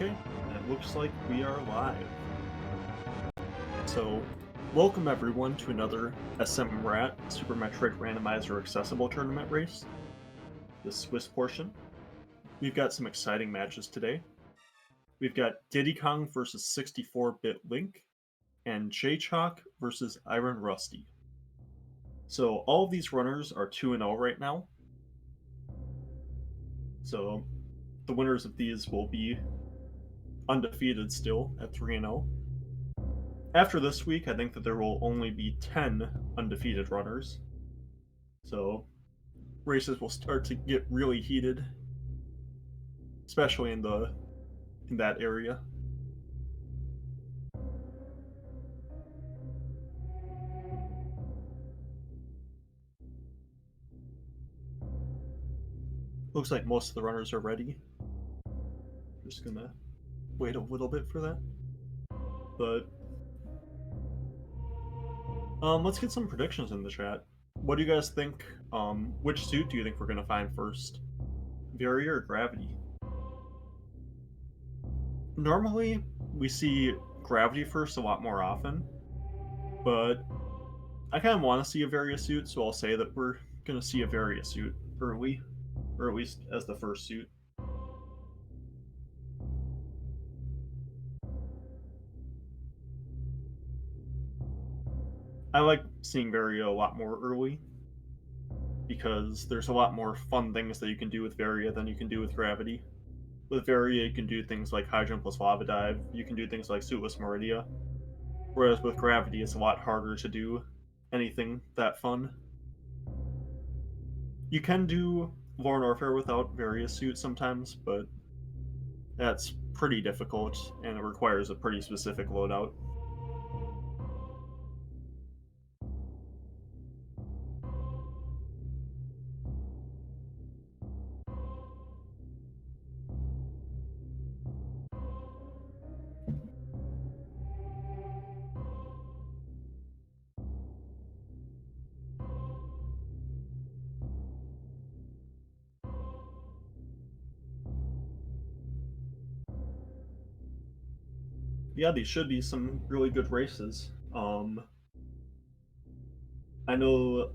Okay, and it looks like we are live. So, welcome everyone to another SMRAT Supermetric Randomizer Accessible Tournament race, the Swiss portion. We've got some exciting matches today. We've got Diddy Kong versus 64-bit Link, and Jaychalke versus Iron Rusty. So, all of these runners are 2-0 right now. So, the winners of these will be undefeated still at 3-0. After this week, I think that there will only be 10 undefeated runners. So races will start to get really heated, especially in that area. Looks like most of the runners are ready. Just gonna wait a little bit for that. But let's get some predictions in the chat. What do you guys think? Which suit do you think we're gonna find first? Barrier or Gravity? Normally, we see Gravity first a lot more often, but I kind of want to see a Varia suit, so I'll say that we're going to see a Varia suit early, or at least as the first suit. I like seeing Varia a lot more early, because there's a lot more fun things that you can do with Varia than you can do with Gravity. With Varia, you can do things like High Jump plus Lava Dive, you can do things like Suitless Meridia, whereas with Gravity, it's a lot harder to do anything that fun. You can do Lorne Warfare without Varia suit sometimes, but that's pretty difficult, and it requires a pretty specific loadout. Yeah, these should be some really good races. I know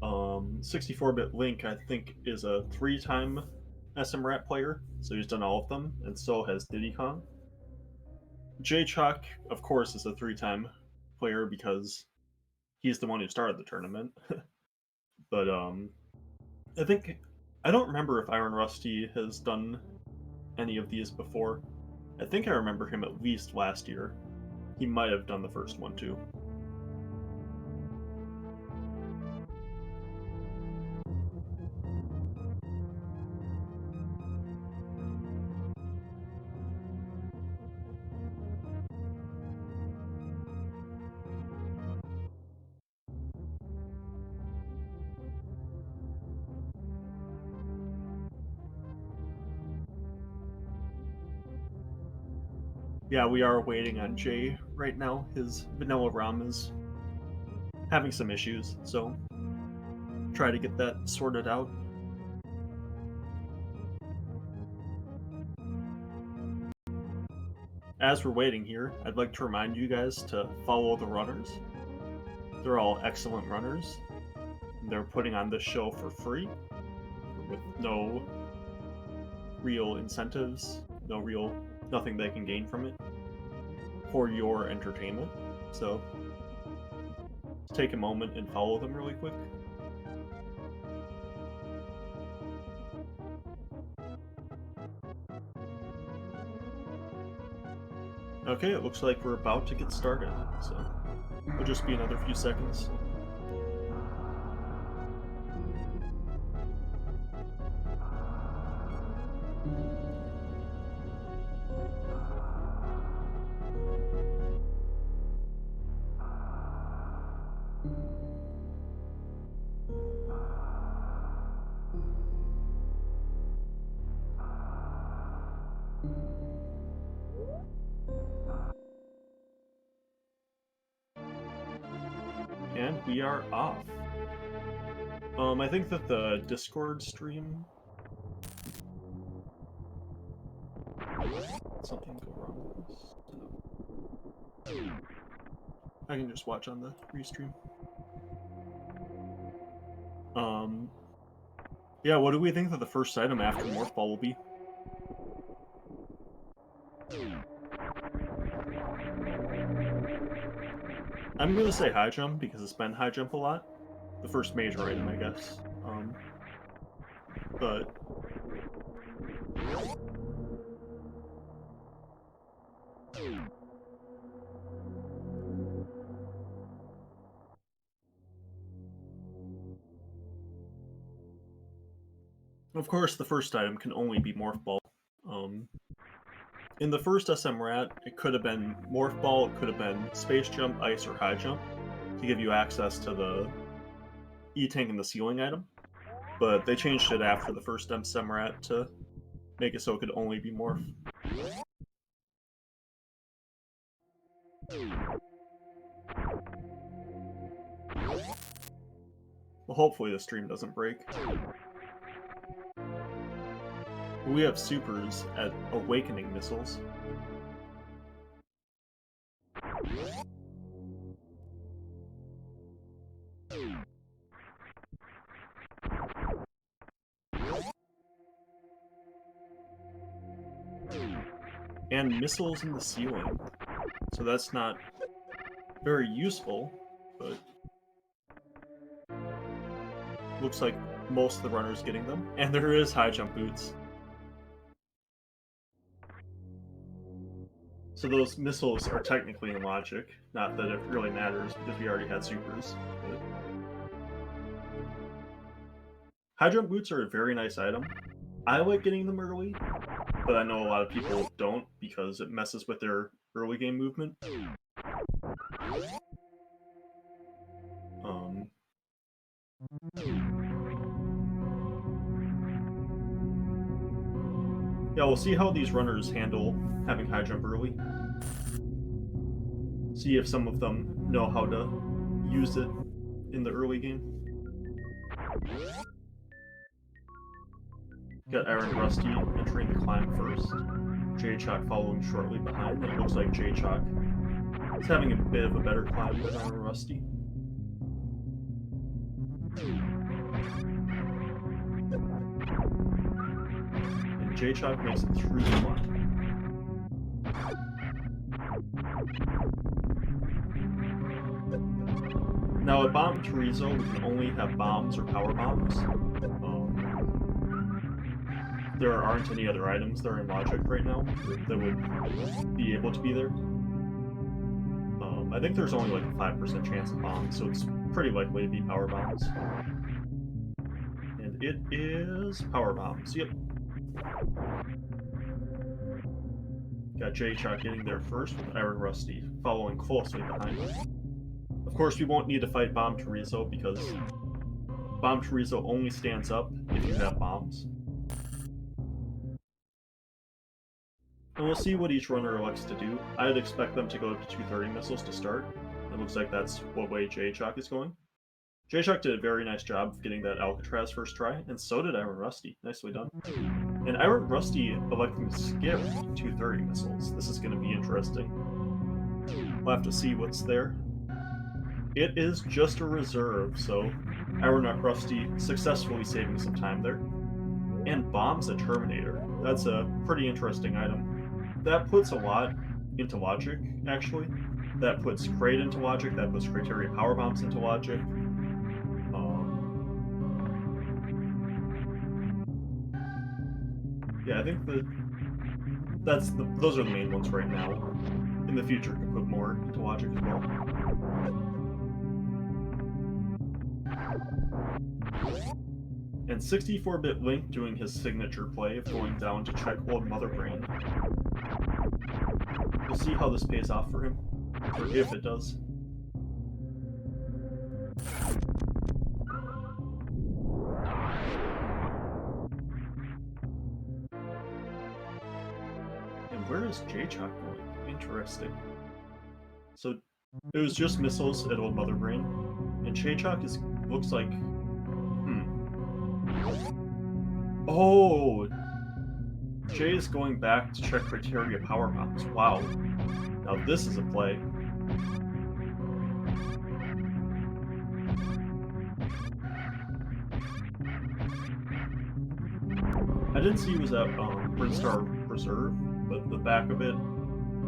64-bit Link, I think, is a 3-time SMRAT player, so he's done all of them, and so has Diddy Kong. Jaychalke, of course, is a 3-time player because he's the one who started the tournament. But I don't remember if Iron Rusty has done any of these before. I think I remember him at least last year. He might have done the first one too. Yeah, we are waiting on Jay right now. His vanilla ROM is having some issues, so try to get that sorted out. As we're waiting here, I'd like to remind you guys to follow the runners. They're all excellent runners. They're putting on this show for free, with no real incentives, nothing they can gain from it, for your entertainment. So take a moment and follow them really quick. Okay, it looks like we're about to get started, so it'll just be another few seconds. And we are off. I think that the Discord stream Did something go wrong with this? I can just watch on the restream. Yeah, what do we think that the first item after Morph Ball will be? I'm gonna say high jump because it's been high jump a lot. The first major item, I guess. But of course, the first item can only be Morph Ball. In the first SMRAT, it could have been Morph Ball, it could have been Space Jump, Ice, or High Jump to give you access to the E-Tank and the Ceiling item. But they changed it after the first SMRAT to make it so it could only be Morph. Well, hopefully the stream doesn't break. We have supers at Awakening Missiles. And missiles in the ceiling. So that's not very useful, but looks like most of the runners getting them. And there is high jump boots. So those missiles are technically in logic. Not that it really matters because we already had supers. But high jump boots are a very nice item. I like getting them early, but I know a lot of people don't because it messes with their early game movement. Yeah, we'll see how these runners handle having high jump early. See if some of them know how to use it in the early game. Got ironrusty entering the climb first. Jaychalke following shortly behind. It looks like Jaychalke is having a bit of a better climb than ironrusty. And Jaychalke makes it through the climb. Now at Bomb Chorizo, we can only have bombs or power bombs. There aren't any other items that are in logic right now that would be able to be there. I think there's only like a 5% chance of bombs, so it's pretty likely to be power bombs. And it is power bombs, yep. Got Jaychalke getting there first with ironrusty following closely behind him. Of course, we won't need to fight Bomb Chorizo because Bomb Chorizo only stands up if you have bombs. And we'll see what each runner elects to do. I'd expect them to go to 230 missiles to start. It looks like that's what way Jaychalke is going. Jaychalke did a very nice job of getting that Alcatraz first try, and so did ironrusty. Nicely done. And ironrusty electing to skip 230 missiles. This is going to be interesting. We'll have to see what's there. It is just a reserve, so ironrusty successfully saving some time there. And bombs a Terminator. That's a pretty interesting item. That puts a lot into logic, actually. That puts Crate into logic, that puts Criteria Power Bombs into logic. Yeah, I think those are the main ones right now. In the future, can put more into logic as well. And 64-bit Link doing his signature play of going down to check Old Mother Brain. We'll see how this pays off for him, or if it does. And where is Jaychalke going? Interesting. So it was just missiles at Old Mother Brain, and Jaychalke looks like. Oh! Jay is going back to check criteria power bombs. Wow. Now this is a play. I didn't see he was at Brinstar Reserve, but the back of it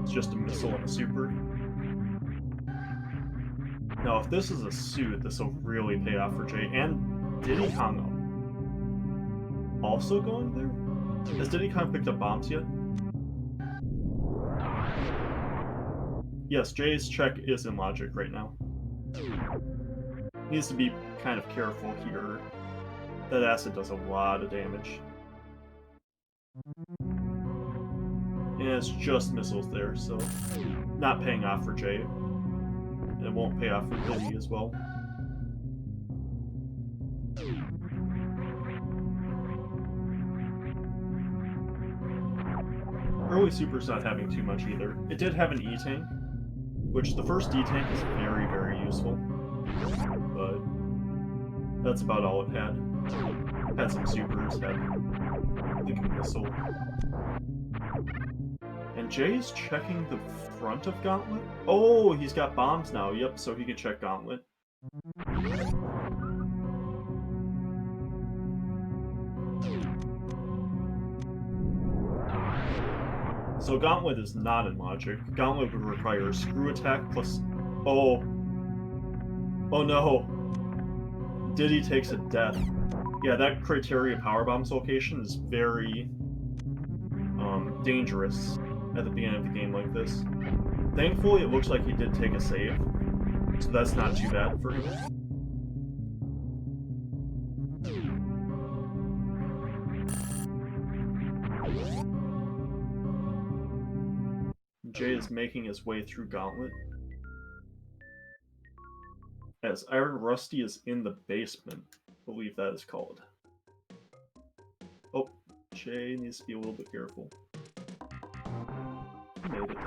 is just a missile and a super. Now if this is a suit, this will really pay off for Jay. And Diddy Kong also going there? Has Diddy Kong picked up bombs yet? Yes, Jay's check is in logic right now. Needs to be kind of careful here. That acid does a lot of damage. And it's just missiles there, so not paying off for Jay. And it won't pay off for Diddy as well. Early Super's not having too much either. It did have an E-Tank, which the first E-Tank is very, very useful. But that's about all it had. It had some supers, had I think a missile. And Jay's checking the front of Gauntlet? Oh, he's got bombs now. Yep, so he can check Gauntlet. So Gauntlet is not in logic. Gauntlet would require a screw attack plus... Oh. Oh no. Diddy takes a death. Yeah, that criteria powerbombs location is very dangerous at the beginning of the game like this. Thankfully, it looks like he did take a save, so that's not too bad for him. Jay is making his way through Gauntlet. As Iron Rusty is in the basement, I believe that is called. Oh, Jay needs to be a little bit careful. He made it.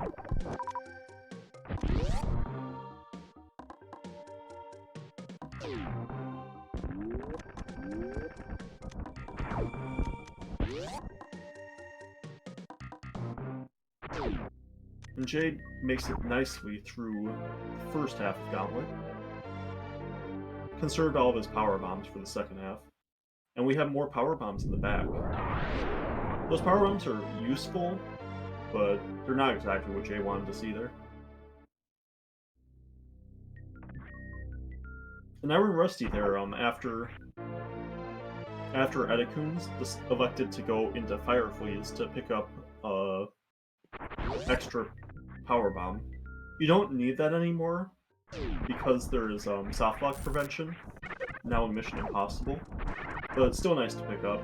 And Jay makes it nicely through the first half of Gauntlet. Conserved all of his power bombs for the second half. And we have more power bombs in the back. Those power bombs are useful, but they're not exactly what Jay wanted to see there. And Iron Rusty there, after Edikuns elected to go into Fire Fleas to pick up extra power bomb. You don't need that anymore because there is soft block prevention now in Mission Impossible, but it's still nice to pick up.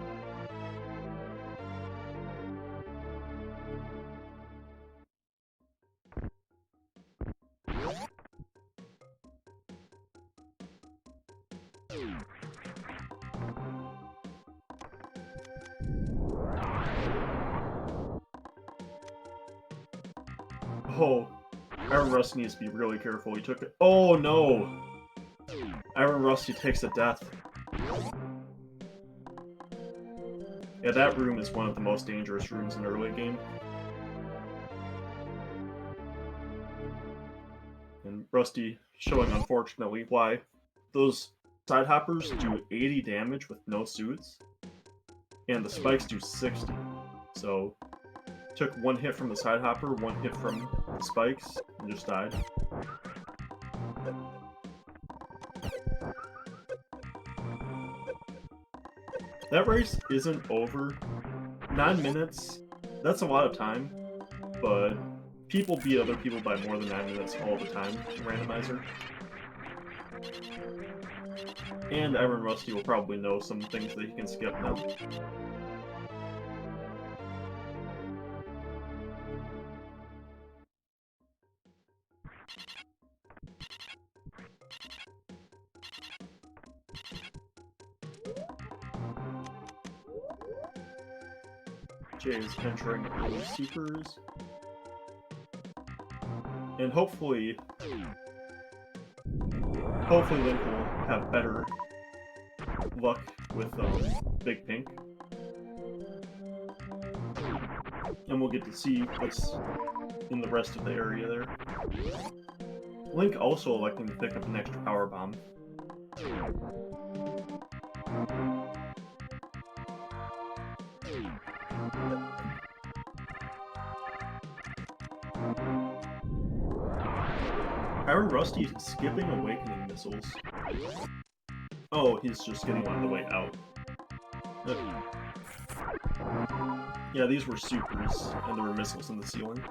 Oh, Iron Rusty needs to be really careful. He took it. Oh no! Iron Rusty takes a death. Yeah, that room is one of the most dangerous rooms in the early game. And Rusty showing, unfortunately, why those side hoppers do 80 damage with no suits, and the spikes do 60. So, took one hit from the side hopper, one hit from the spikes, and just died. That race isn't over. 9 minutes, that's a lot of time, but people beat other people by more than 9 minutes all the time in Randomizer. And Iron Rusty will probably know some things that he can skip now. Jay is entering early supers. And hopefully Link will have better luck with Big Pink. And we'll get to see what's in the rest of the area there. Link also electing to pick up an extra power bomb. Iron Rusty is skipping awakening missiles. Oh, he's just getting on the way out. Yeah, these were supers, and there were missiles in the ceiling.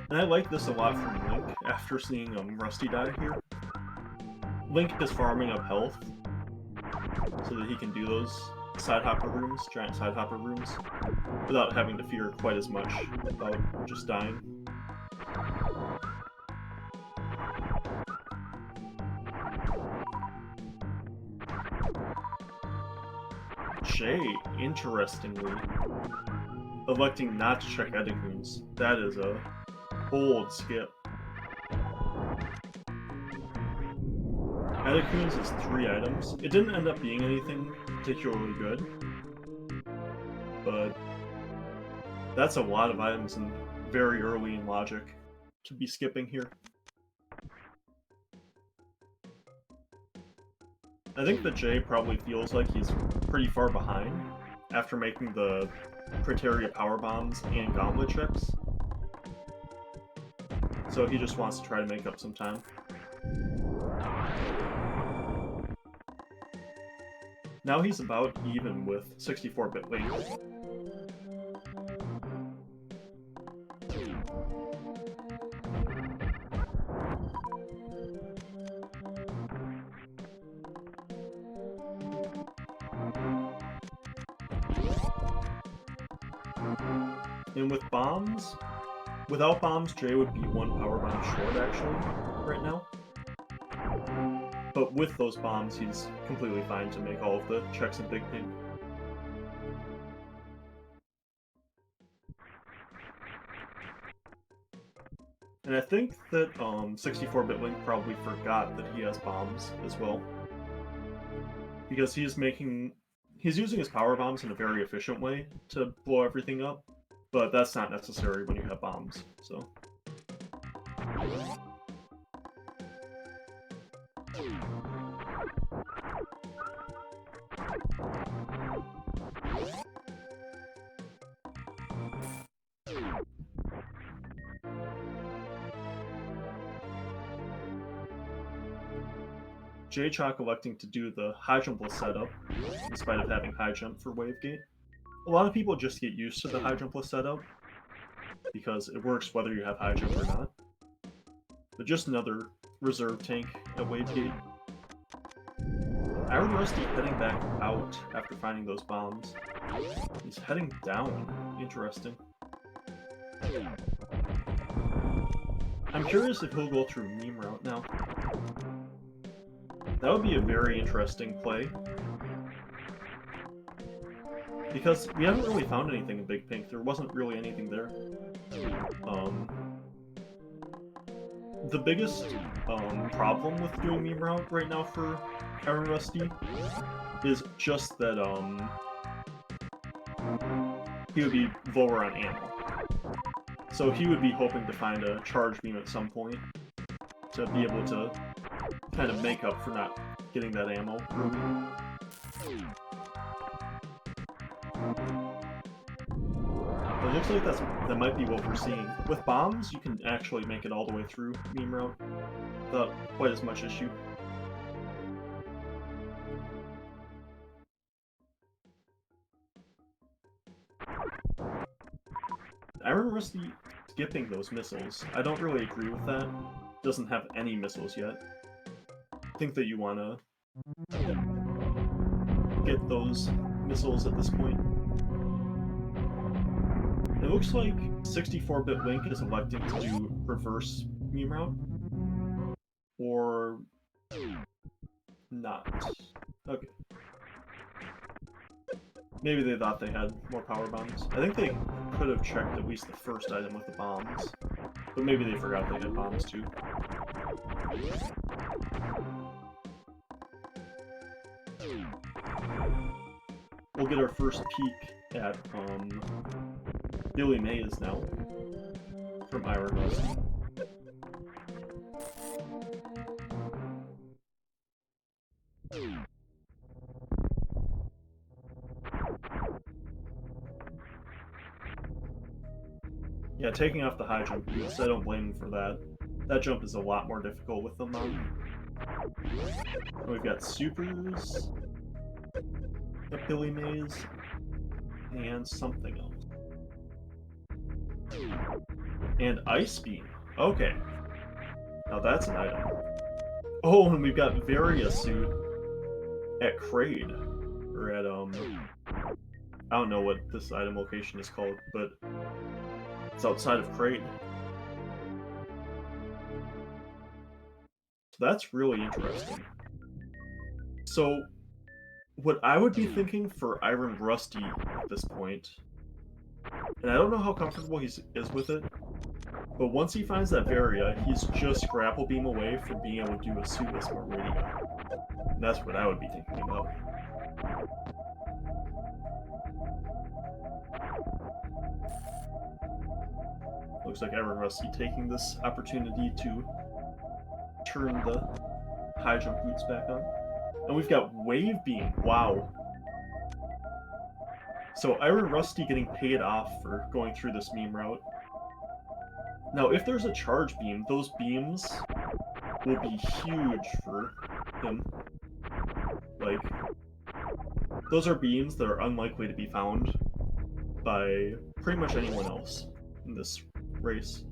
And I like this a lot from Link, after seeing Rusty die here. Link is farming up health, so that he can do those side hopper rooms, giant side hopper rooms, without having to fear quite as much about just dying. Jay, interestingly, electing not to check Edecoons. That is a bold skip. Edecoons is 3 items. It didn't end up being anything particularly good, but that's a lot of items and very early in logic to be skipping here. I think that Jay probably feels like he's pretty far behind after making the Criteria power bombs and gauntlet checks. So he just wants to try to make up some time. Now he's about even with 64-bit Link. And with bombs, without bombs, Jay would be 1 power bomb short, actually, right now. But with those bombs, he's completely fine to make all of the checks in Big Pink. And I think that 64-bit Link probably forgot that he has bombs as well. Because he's using his power bombs in a very efficient way to blow everything up. But that's not necessary when you have bombs, so. Jaychalke electing to do the high jumpless setup, in spite of having high jump for wave gate. A lot of people just get used to the high jumpless setup, because it works whether you have high jump or not. But just another reserve tank at wave gate. Iron Rusty heading back out after finding those bombs. He's heading down. Interesting. I'm curious if he'll go through meme route now. That would be a very interesting play. Because we haven't really found anything in Big Pink. There wasn't really anything there. The biggest problem with doing meme route right now for Iron Rusty is just that he would be lower on ammo. So he would be hoping to find a charge beam at some point to be able to kind of make up for not getting that ammo early. It looks like that might be what we're seeing. With bombs, you can actually make it all the way through meme route without quite as much issue. Iron Rusty skipping those missiles. I don't really agree with that. Doesn't have any missiles yet. I think that you want to get those missiles at this point. It looks like 64-bit Link is electing to do reverse meme route. Or not. Okay. Maybe they thought they had more power bombs. I think they could have checked at least the first item with the bombs. But maybe they forgot they had bombs too. we'll get our first peek at Billy Mays now from Iron Rusty. Yeah, taking off the high jump boots, I don't blame him for that. That jump is a lot more difficult with them on. We've got supers, a Billy Mays, and something else. And Ice Beam. Okay. Now that's an item. Oh, and we've got Varia Suit at Kraid. Or at, I don't know what this item location is called, but it's outside of Kraid. So that's really interesting. So, what I would be thinking for Iron Rusty at this point, and I don't know how comfortable he is with it, but once he finds that Varia, he's just Grapple Beam away from being able to do a Suitless Meridian. And that's what I would be thinking about. Looks like Iron Rusty taking this opportunity to turn the high jump boots back on. And we've got Wave Beam. Wow. So Iron Rusty getting paid off for going through this meme route. Now, if there's a charge beam, those beams will be huge for him. Like, those are beams that are unlikely to be found by pretty much anyone else in this race.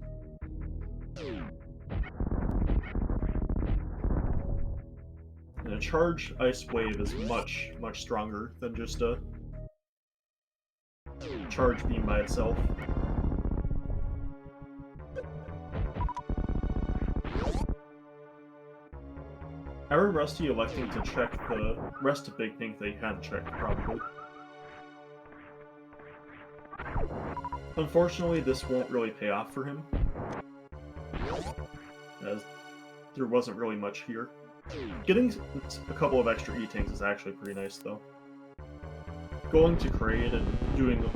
And a charge ice wave is much, much stronger than just a charge beam by itself. Iron Rusty electing to check the rest of Big Pink that he hadn't checked, probably. Unfortunately, this won't really pay off for him, as there wasn't really much here. Getting a couple of extra E-Tanks is actually pretty nice, though. Going to Kraid and doing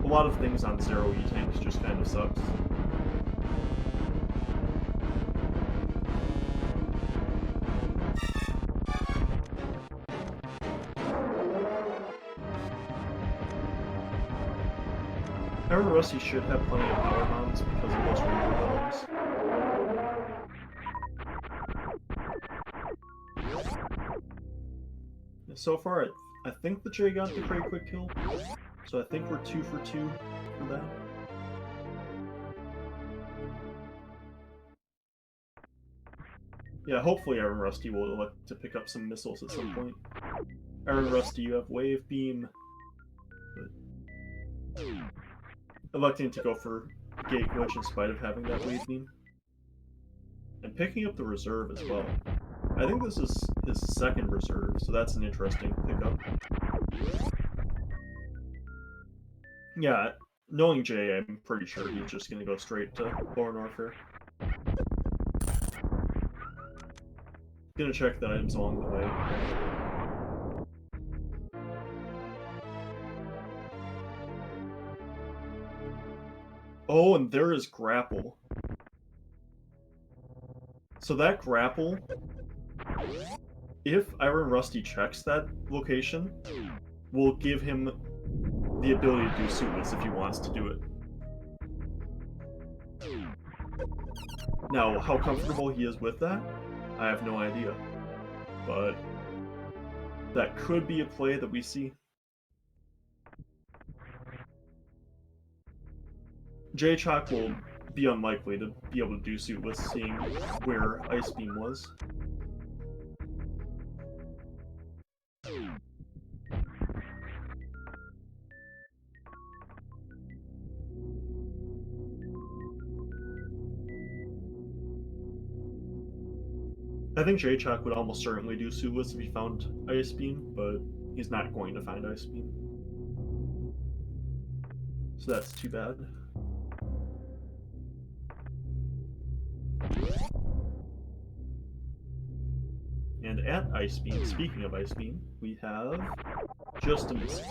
a lot of things on 0 E-Tanks just kind of sucks. Iron Rusty should have plenty of power bombs because of those rainbow bombs. So far, I think the Jay got the Kraid quick kill, so I think we're 2 for 2 for that. Yeah, hopefully Iron Rusty will elect to pick up some missiles at some point. Iron Rusty, you have Wave Beam. But electing to go for Gate Glitch in spite of having that Wave Beam. And picking up the reserve as well. I think this is his second reserve, so that's an interesting pickup. Yeah, knowing Jay, I'm pretty sure he's just going to go straight to Born Warfare. Gonna check the items along the way. Oh, and there is Grapple. So that Grapple, if Iron Rusty checks that location, will give him the ability to do Suitless if he wants to do it. Now, how comfortable he is with that, I have no idea. But that could be a play that we see. Jaychalke will be unlikely to be able to do Suitless, seeing where Ice Beam was. I think Jaychalke would almost certainly do Suitless if he found Ice Beam, but he's not going to find Ice Beam. So that's too bad. And at Ice Beam, speaking of Ice Beam, we have just a miss.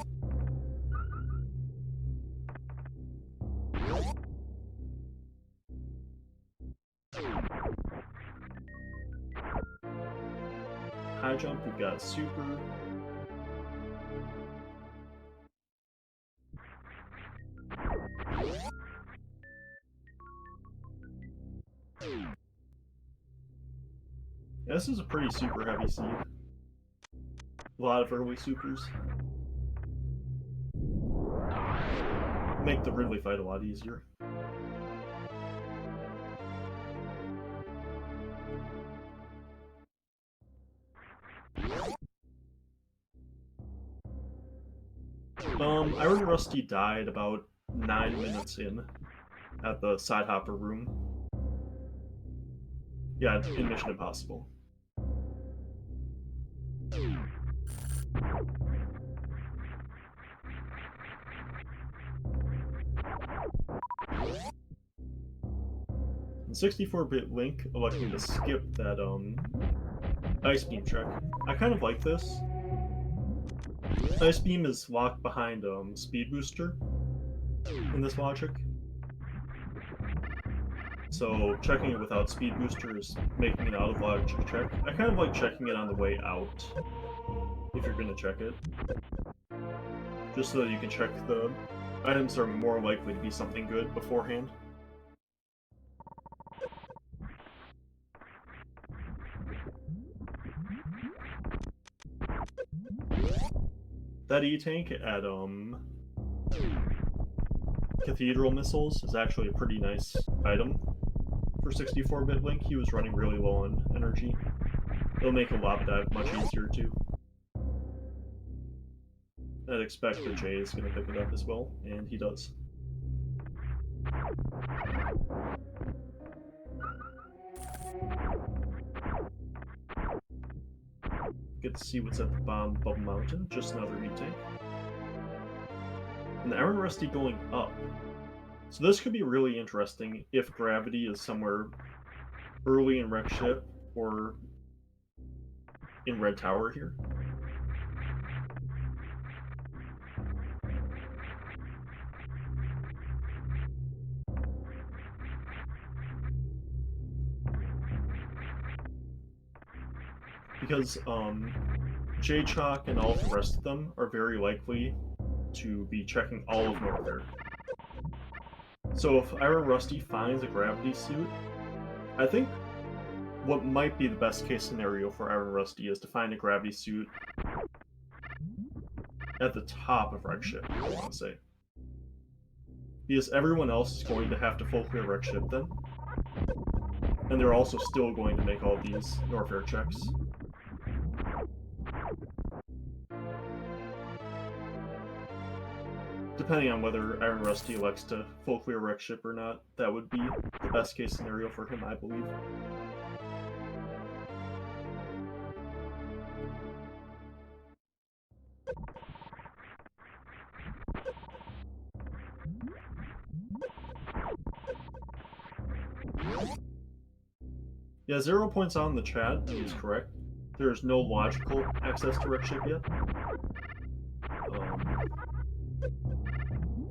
High jump, we've got a super. Yeah, this is a pretty super heavy seed. A lot of early supers. Make the Ridley fight a lot easier. Iron Rusty died about 9 minutes in at the side hopper room. Yeah, in Mission Impossible. And 64-bit Link electing to skip that Ice Beam check. I kind of like this. Ice Beam is locked behind Speed Booster in this logic. So checking it without Speed Booster is making an out of logic check. I kind of like checking it on the way out, if you're going to check it. Just so that you can check the items that are more likely to be something good beforehand. That E-Tank at Cathedral Missiles is actually a pretty nice item for 64-bit Link. He was running really low on energy. It'll make a lava dive much easier too. I'd expect that Jay is going to pick it up as well, and he does. Get to see what's at the bottom of Bubble Mountain, just another E-Tank. And the Iron Rusty going up. So this could be really interesting if gravity is somewhere early in Wreck Ship or in Red Tower here. Because Jaychalke and all of the rest of them are very likely to be checking all of Northair. So if Iron Rusty finds a gravity suit, I think what might be the best case scenario for Iron Rusty is to find a gravity suit at the top of Wreck Ship, I want to say. Because everyone else is going to have to full clear Wreck Ship then. And they're also still going to make all these Northair checks. Depending on whether Iron Rusty elects to full clear Wreck Ship or not, that would be the best case scenario for him, I believe. Yeah, 0 points on the chat, he's correct. There's no logical access to Wreck Ship yet.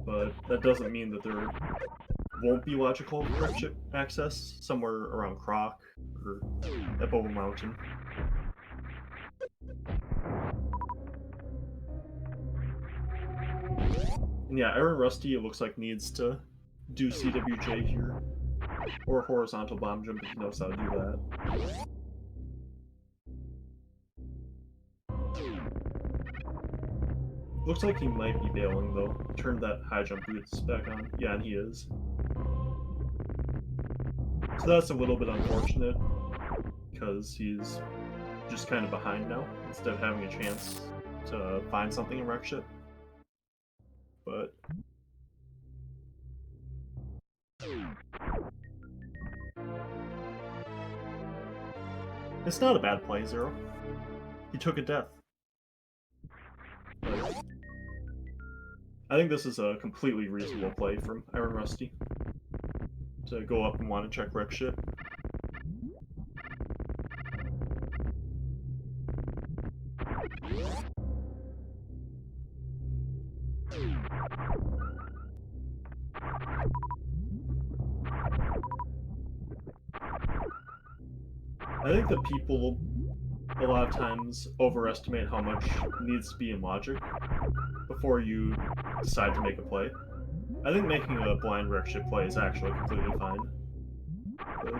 But that doesn't mean that there won't be logical Wreck Ship access somewhere around Croc or at Bubble Mountain. And yeah, Iron Rusty, it looks like, needs to do CWJ here. Or horizontal bomb jump if he knows how to do that. Looks like he might be bailing though. Turn that high jump boots back on. Yeah, and he is. So that's a little bit unfortunate, because he's just kind of behind now, instead of having a chance to find something in Wreck Ship. But it's not a bad play, Zero. He took a death. But I think this is a completely reasonable play from Iron Rusty to go up and want to check Wreck Ship. I think that people a lot of times overestimate how much needs to be in logic before you decide to make a play. I think making a blind wreck ship play is actually completely fine. But...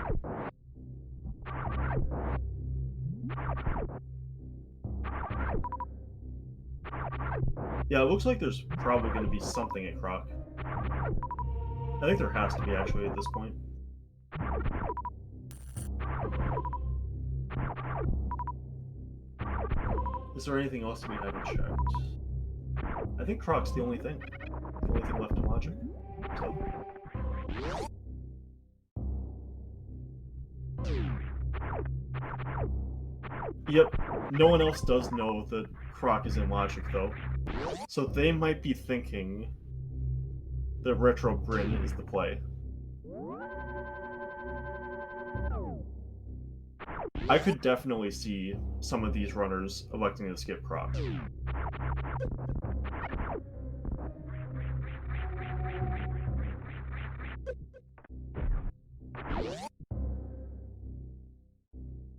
yeah, it looks like there's probably going to be something at Croc. I think there has to be, actually, at this point. Is there anything else we haven't checked? I think Croc's the only thing. The only thing left in logic. So... yep, no one else does know that Croc is in logic, though. So they might be thinking that Retro Grin is the play. I could definitely see some of these runners electing to skip Croc.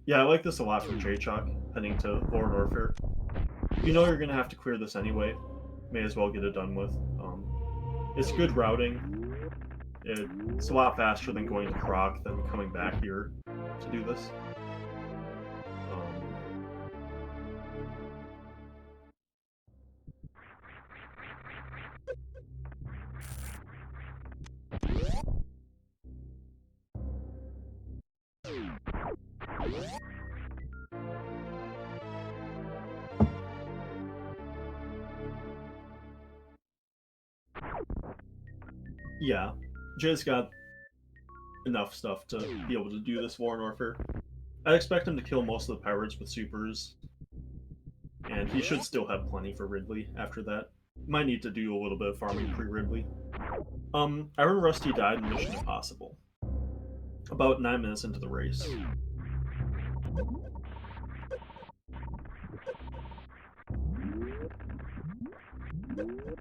Yeah, I like this a lot from Jaychalke, heading to Lore and Warfare. You know you're going to have to clear this anyway. May as well get it done with. It's good routing. It's a lot faster than going to Croc than coming back here to do this. Yeah, Jay's got enough stuff to be able to do this War and Warfare. I expect him to kill most of the pirates with supers, and he should still have plenty for Ridley after that. Might need to do a little bit of farming pre-Ridley. Iron Rusty died in Mission Impossible. About 9 minutes into the race.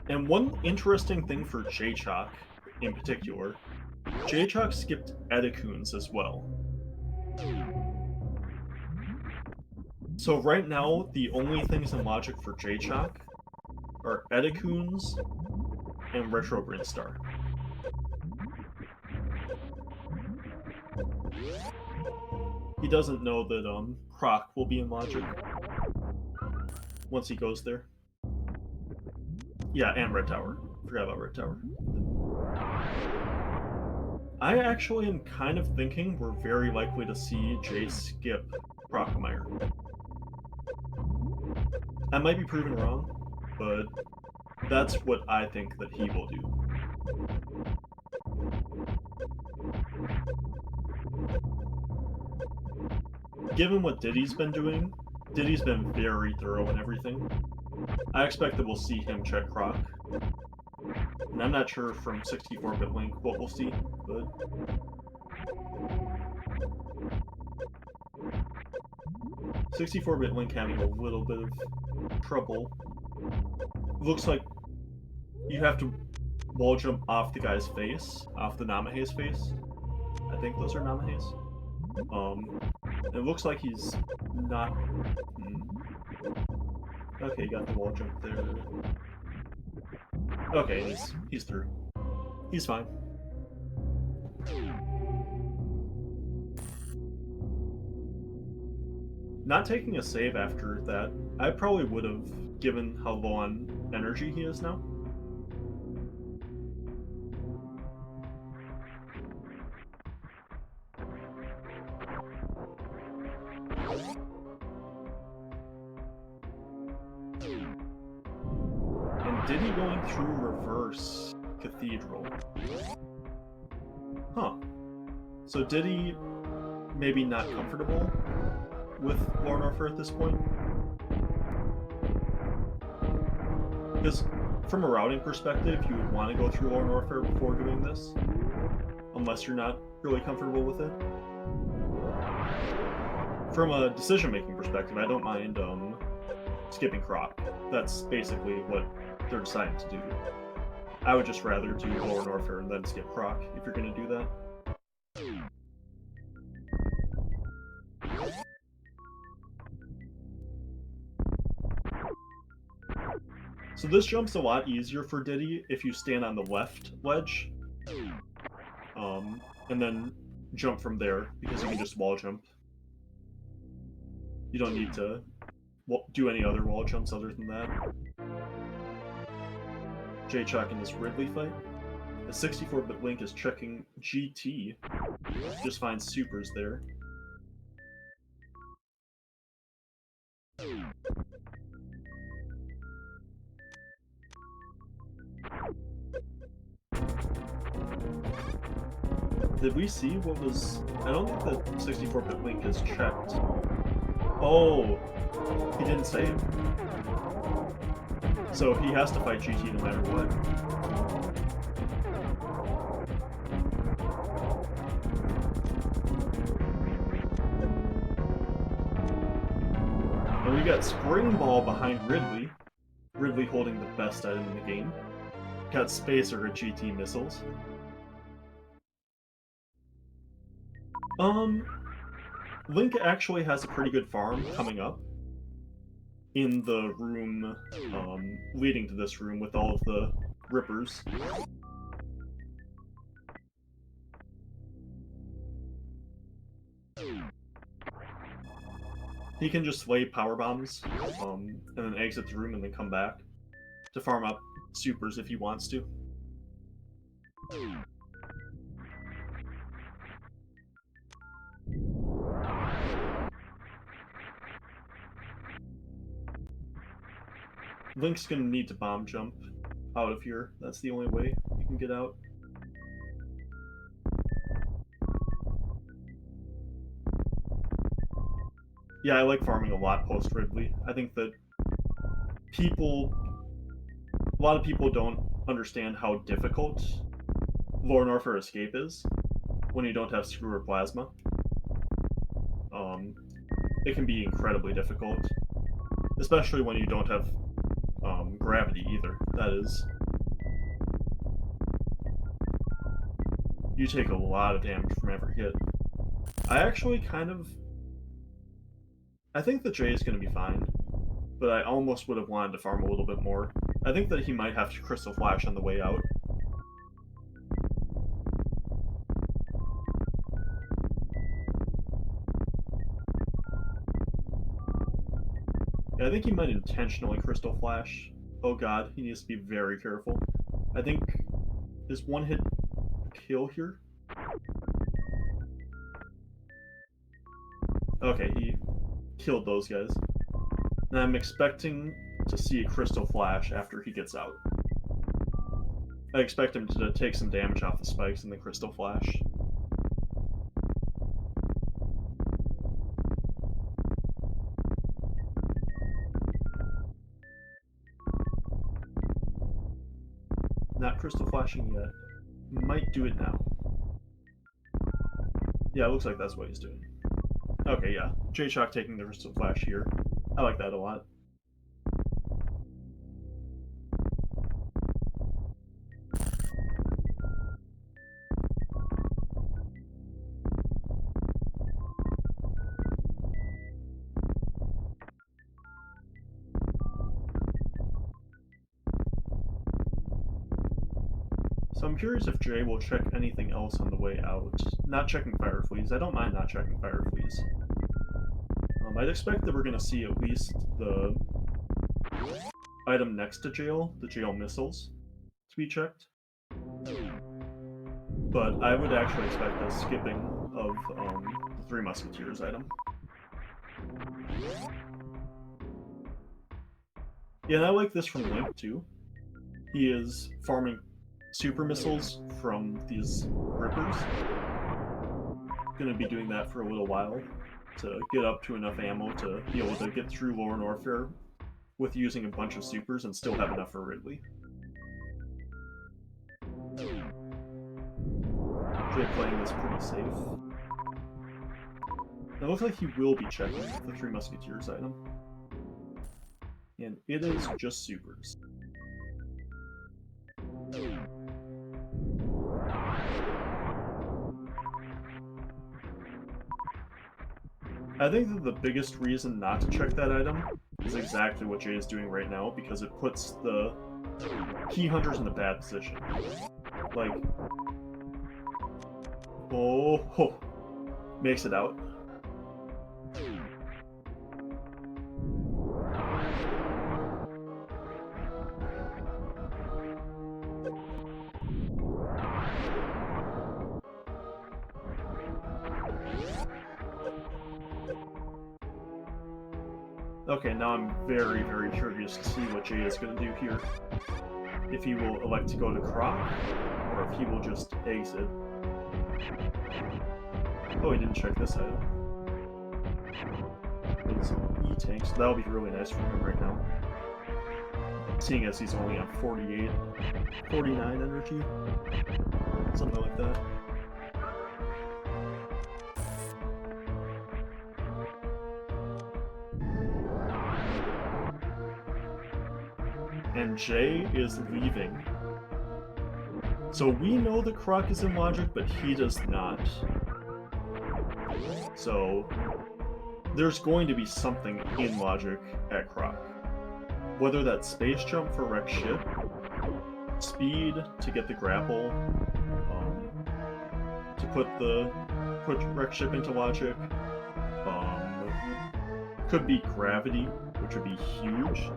And one interesting thing for Jaychalke, in particular, Jaychalke skipped Edecoons as well. So right now, the only things in logic for Jaychalke are Edecoons and Retro Brinstar. He doesn't know that Croc will be in logic once he goes there. Yeah, and Red Tower. Forgot about Red Tower. I actually am kind of thinking we're very likely to see Jay skip Crocomire. I might be proven wrong, but that's what I think that he will do. Given what Diddy's been doing, Diddy's been very thorough in everything. I expect that we'll see him check Croc. And I'm not sure from 64-bit Link what we'll see, but... 64-bit Link having a little bit of trouble. Looks like you have to wall jump off the guy's face, off the Namahe's face. I think those are Namahe's. It looks like he's not... Okay, got the wall jump there. Okay, he's through. He's fine. Not taking a save after that, I probably would have, given how low on energy he is now. And Diddy going through reverse Cathedral. Huh. So Diddy maybe not comfortable with Lore and Warfare at this point? Because from a routing perspective, you would want to go through Lore and Warfare before doing this, unless you're not really comfortable with it. From a decision-making perspective, I don't mind skipping Croc. That's basically what they're deciding to do. I would just rather do Lore and Warfare and then skip proc if you're going to do that. So this jump's a lot easier for Diddy if you stand on the left ledge, and then jump from there, because you can just wall jump. You don't need to do any other wall jumps other than that. Jaychalke in this Ridley fight. The 64-bit Link is checking GT, just finds supers there. Did we see what was... I don't think the 64-bit Link is checked. Oh! He didn't save. So he has to fight GT no matter what. And we got Spring Ball behind Ridley. Ridley holding the best item in the game. Got Spacer at GT missiles. Link actually has a pretty good farm coming up in the room leading to this room with all of the rippers. He can just lay power bombs and then exit the room and then come back to farm up supers if he wants to. Link's gonna need to bomb jump out of here. That's the only way you can get out. Yeah, I like farming a lot post-Ridley. I think that a lot of people don't understand how difficult Lore and Warfare Escape is when you don't have Screw or Plasma. It can be incredibly difficult, especially when you don't have gravity either. That is, you take a lot of damage from every hit. I think that Jay is going to be fine, but I almost would have wanted to farm a little bit more. I think that he might have to Crystal Flash on the way out. Yeah, I think he might intentionally Crystal Flash. Oh god, he needs to be very careful. I think is one hit kill here? Okay, he killed those guys. And I'm expecting to see a Crystal Flash after he gets out. I expect him to take some damage off the spikes and the Crystal Flash. Not Crystal Flashing yet. Might do it now. Yeah, it looks like that's what he's doing. Okay, yeah. Jaychalke taking the Crystal Flash here. I like that a lot. So I'm curious if Jay will check anything else on the way out. Not checking Fire Fleas. I don't mind not checking Fire Fleas. I'd expect that we're going to see at least the item next to Jail, the Jail missiles, to be checked. But I would actually expect a skipping of the Three Musketeers item. Yeah, and I like this from Link too. He is farming super missiles from these rippers. Gonna be doing that for a little while to get up to enough ammo to be able to get through Lore and Warfare with using a bunch of supers and still have enough for Ridley. Jay playing this pretty safe. It looks like he will be checking the Three Musketeers item. And it is just supers. I think that the biggest reason not to check that item is exactly what Jay is doing right now, because it puts the key hunters in a bad position. Like, oh, makes it out. Okay, now I'm very, very curious to see what Jay is going to do here. If he will elect to go to Croc, or if he will just exit. Oh, he didn't check this item. It's E-Tank, so that'll be really nice for him right now. Seeing as he's only on 48, 49 energy. Something like that. And Jay is leaving. So we know the Croc is in logic, but he does not. So there's going to be something in logic at Croc. Whether that's space jump for wreck ship, speed to get the grapple, to put wreck ship into logic, could be gravity, which would be huge.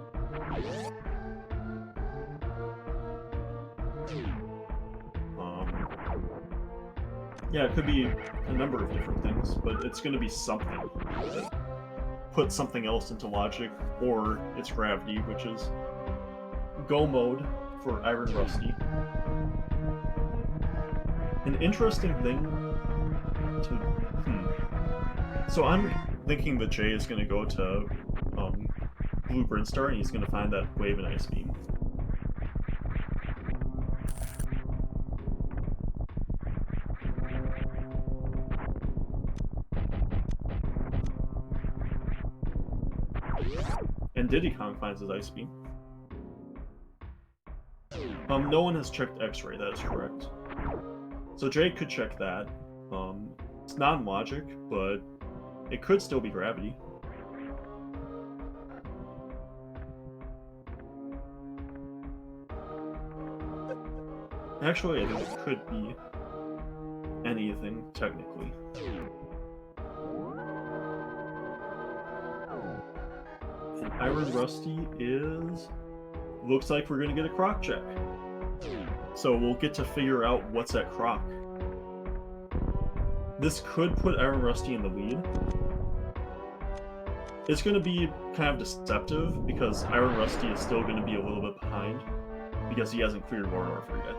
Yeah, it could be a number of different things, but it's going to be something that puts something else into logic, or it's gravity, which is go mode for Iron Rusty. An interesting thing to... So I'm thinking that Jay is going to go to Blue Brinstar, and he's going to find that Wave and Ice Beam. And Diddy Kong finds his Ice Beam. No one has checked X-Ray, that is correct. So Jay could check that. It's non-logic, but it could still be gravity. Actually, I think it could be anything, technically. And Iron Rusty is... Looks like we're gonna get a Croc check. So we'll get to figure out what's at Croc. This could put Iron Rusty in the lead. It's gonna be kind of deceptive because Iron Rusty is still gonna be a little bit behind because he hasn't cleared Warnorfer yet.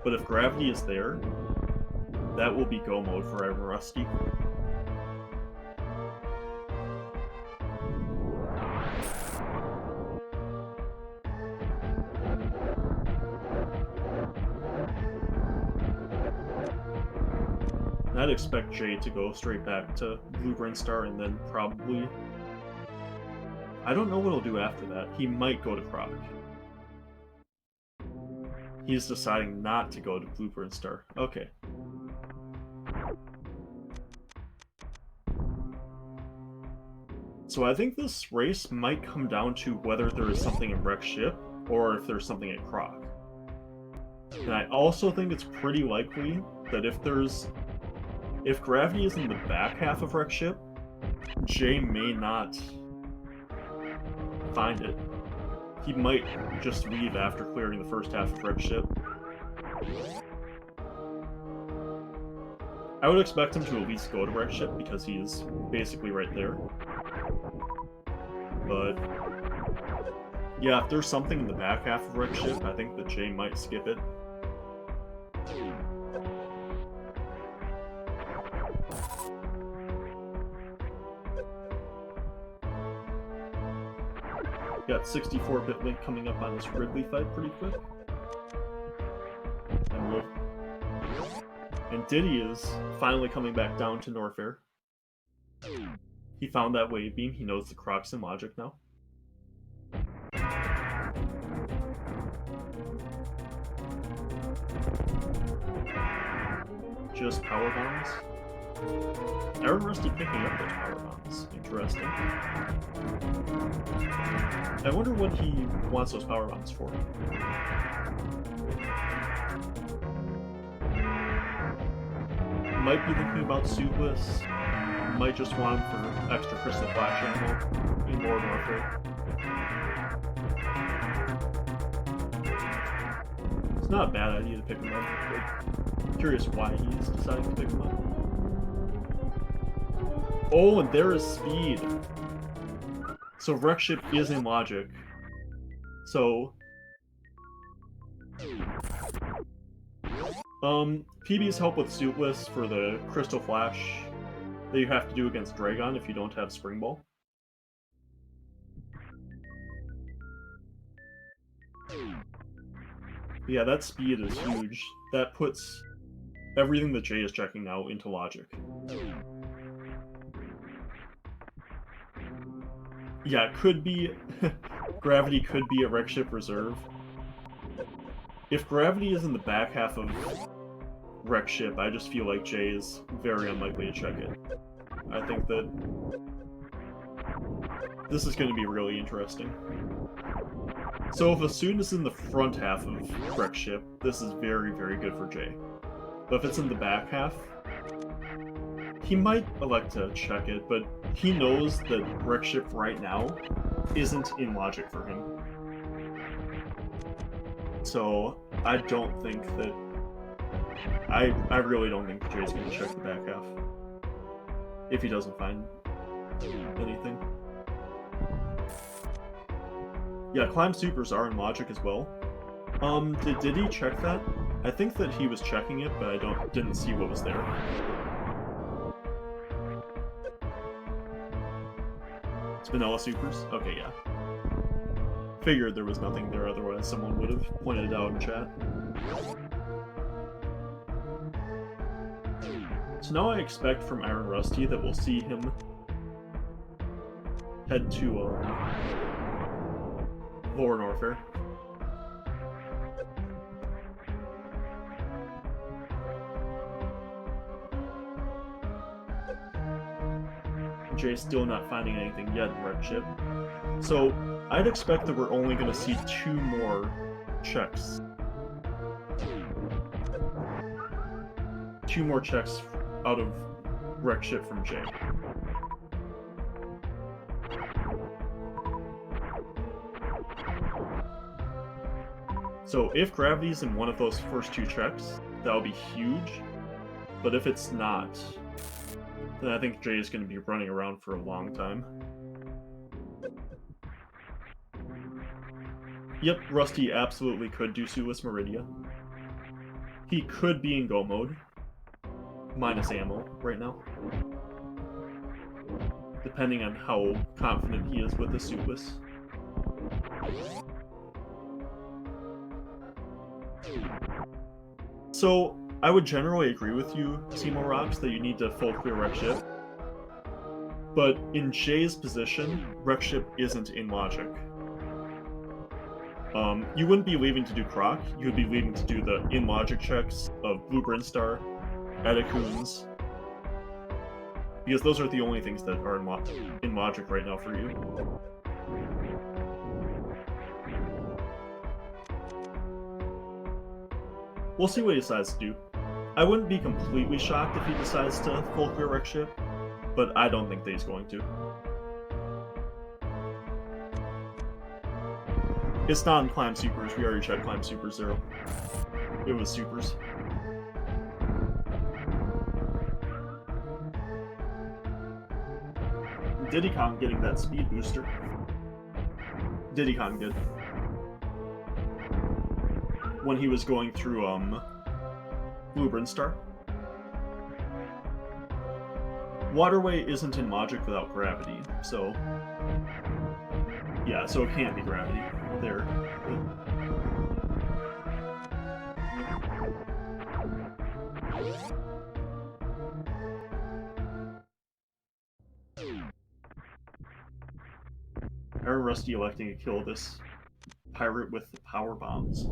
But if gravity is there, that will be go mode for Iron Rusty. I'd expect Jay to go straight back to Blue Brinstar and then probably... I don't know what he'll do after that. He might go to Croc. He's deciding not to go to Blue Brinstar. Okay. So I think this race might come down to whether there is something in Wreck Ship or if there's something at Croc. And I also think it's pretty likely that if gravity is in the back half of Wreck Ship, Jay may not find it. He might just leave after clearing the first half of Wreck Ship. I would expect him to at least go to Wreck Ship because he is basically right there. But yeah, if there's something in the back half of Wreck Ship, I think that Jay might skip it. Got 64-bit Link coming up on his Ridley fight pretty quick. And Diddy is finally coming back down to Norfair. He found that wave beam. He knows the Croc's in logic now. Just power bombs. Iron Rusty picking up those power bombs. Interesting. I wonder what he wants those power bombs for. Might be thinking about Suitless. Might just want him for extra Crystal Flash ammo in Modern Warfare. It's not a bad idea to pick him up, but curious why he's deciding to pick him up. Oh, and there is speed. So Wreck Ship is in logic. So PB's help with Suitless for the Crystal Flash that you have to do against Dragon if you don't have Spring Ball. Yeah, that speed is huge. That puts everything that Jay is checking now into logic. Yeah, it could be... Gravity could be a Wreck Ship reserve. If Gravity is in the back half of Wreck Ship, I just feel like Jay is very unlikely to check it. I think that this is going to be really interesting. So if a student is in the front half of Wreck Ship, this is very, very good for Jay. But if it's in the back half, he might elect to check it, but he knows that Wreck Ship right now isn't in logic for him. So I don't think that... I really don't think Jay's going to check the back half. If he doesn't find anything. Yeah, Climb Supers are in logic as well. Did Diddy check that? I think that he was checking it, but I didn't see what was there. It's Vanilla Supers? Okay, yeah. Figured there was nothing there, otherwise someone would have pointed it out in chat. So now I expect from Iron Rusty that we'll see him head to Modern Warfare. Jay's still not finding anything yet in Wreck Ship. So I'd expect that we're only going to see 2 more checks. 2 more checks out of Wreck Ship from Jay. So if Gravity's in one of those first 2 checks, that'll be huge. But if it's not, then I think Jay is going to be running around for a long time. Yep, Rusty absolutely could do Suitless Meridia. He could be in go mode. Minus ammo right now. Depending on how confident he is with the Suitless. So, I would generally agree with you, Seymour Rocks, that you need to full clear Wreck Ship. But in Jay's position, Wreck Ship isn't in logic. You wouldn't be leaving to do Croc, you would be leaving to do the in-logic checks of Blue Brinstar, Edacoons, because those are the only things that are in logic right now for you. We'll see what he decides to do. I wouldn't be completely shocked if he decides to full clear Wreck Ship, but I don't think that he's going to. It's not in Climb Supers, we already checked Climb Super 0. It was Supers. Diddy Kong getting that speed booster. Diddy Kong did. When he was going through, Blue Brinstar. Waterway isn't in logic without gravity, so... Yeah, so it can't be gravity. There. Iron Rusty electing to kill this pirate with the power bombs.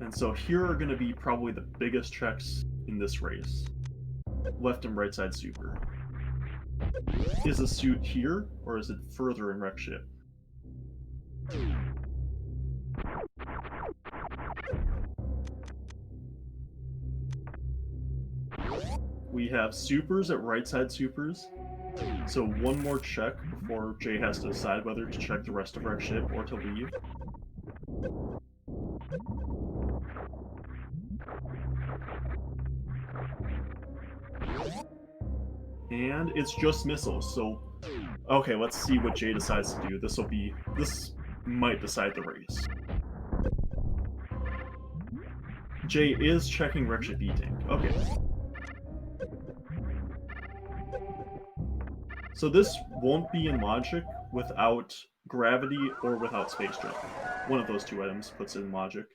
And so here are going to be probably the biggest checks in in this race. Left and right side super. Is the suit here, or is it further in wreck ship? We have supers at right side supers. So one more check before Jay has to decide whether to check the rest of wreck ship or to leave. And it's just missiles, so okay, let's see what Jay decides to do. This might decide the race. Jay is checking wreck ship E-Tank. Okay. So this won't be in logic without gravity or without space jump. One of those two items puts it in logic.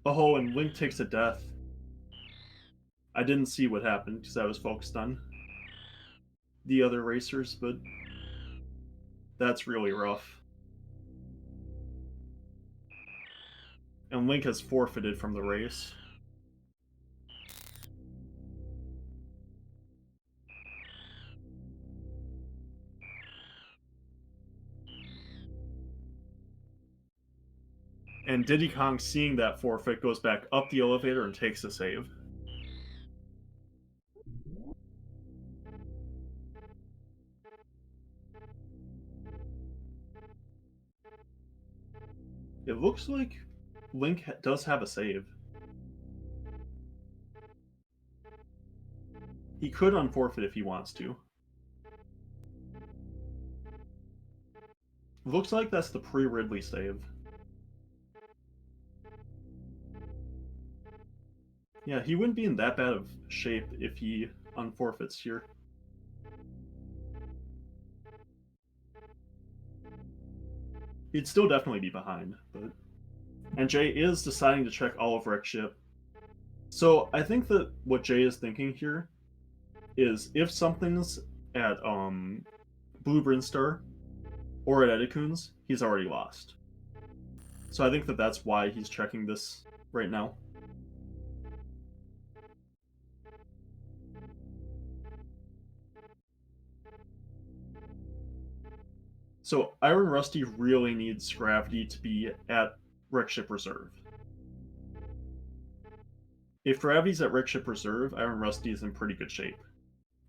Oh, and Link takes a death. I didn't see what happened because I was focused on the other racers, but that's really rough. And Link has forfeited from the race. And Diddy Kong, seeing that forfeit, goes back up the elevator and takes a save. It looks like Link does have a save. He could unforfeit if he wants to. Looks like that's the pre-Ridley save. Yeah, he wouldn't be in that bad of shape if he unforfeits here. He'd still definitely be behind, but... And Jay is deciding to check all of wreck ship. So I think that what Jay is thinking here is if something's at Blue Brinstar or at Edicoons, he's already lost. So I think that that's why he's checking this right now. So Iron Rusty really needs gravity to be at wreck ship reserve. If gravity's at wreck ship reserve, Iron Rusty is in pretty good shape.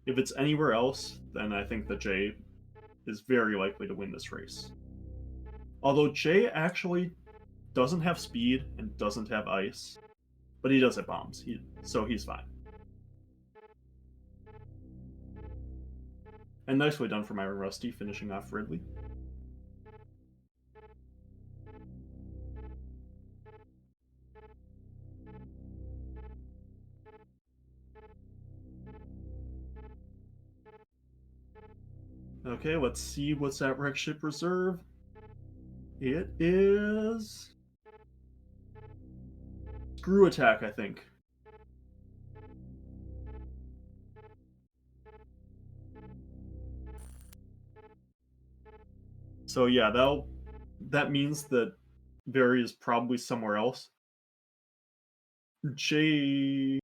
If it's anywhere else, then I think that Jay is very likely to win this race. Although Jay actually doesn't have speed and doesn't have ice, but he does have bombs, so he's fine. And nicely done from Iron Rusty, finishing off Ridley. Okay, let's see what's at wreck ship reserve. It is... Screw attack, I think. So yeah, that means that Barry is probably somewhere else. Jay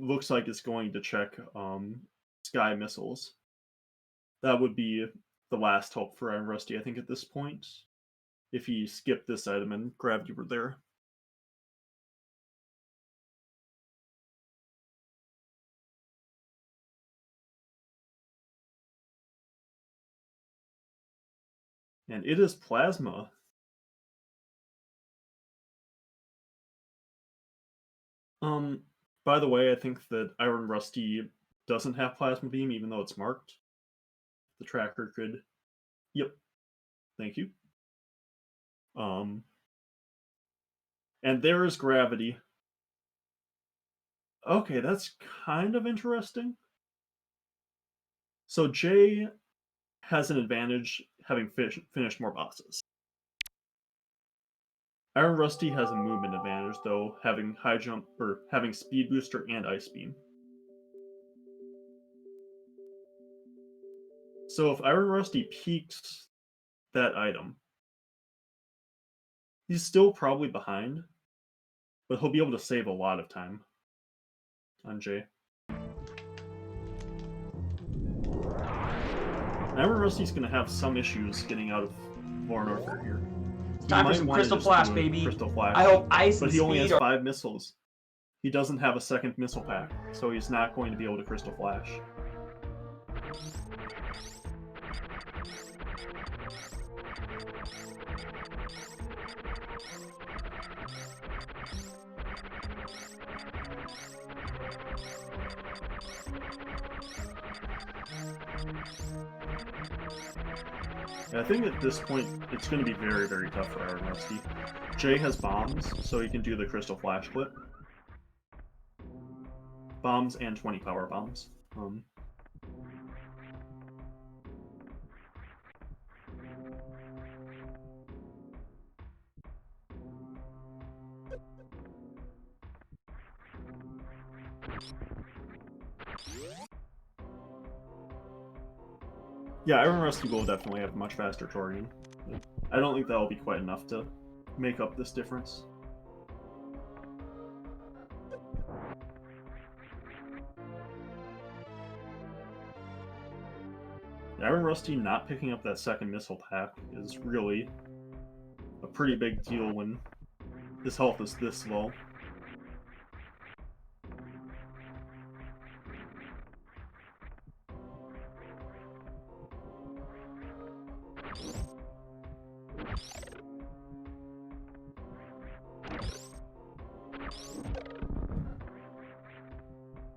looks like it's going to check sky missiles. That would be the last hope for Iron Rusty, I think, at this point. If he skipped this item and gravity were there. And it is Plasma. By the way, I think that Iron Rusty doesn't have Plasma Beam, even though it's marked. The tracker could... Yep. Thank you. And there is gravity. Okay, that's kind of interesting. So Jay has an advantage having finished more bosses. Iron Rusty has a movement advantage, though, having high jump or having speed booster and ice beam. So if Iron Rusty peaks that item, he's still probably behind, but he'll be able to save a lot of time on Jay. Iron Rusty's going to have some issues getting out of Lorne Orpher here. Time for some Crystal Flash, baby. Crystal Flash. I hope ice and but he only has speed 5 missiles. He doesn't have a second missile pack, so he's not going to be able to Crystal Flash. I think at this point, it's going to be very, very tough for Iron Rusty. Jay has bombs, so he can do the Crystal Flash clip. Bombs and 20 power bombs. Yeah, Iron Rusty will definitely have much faster targeting. I don't think that'll be quite enough to make up this difference. Iron Rusty not picking up that second missile pack is really a pretty big deal when his health is this low.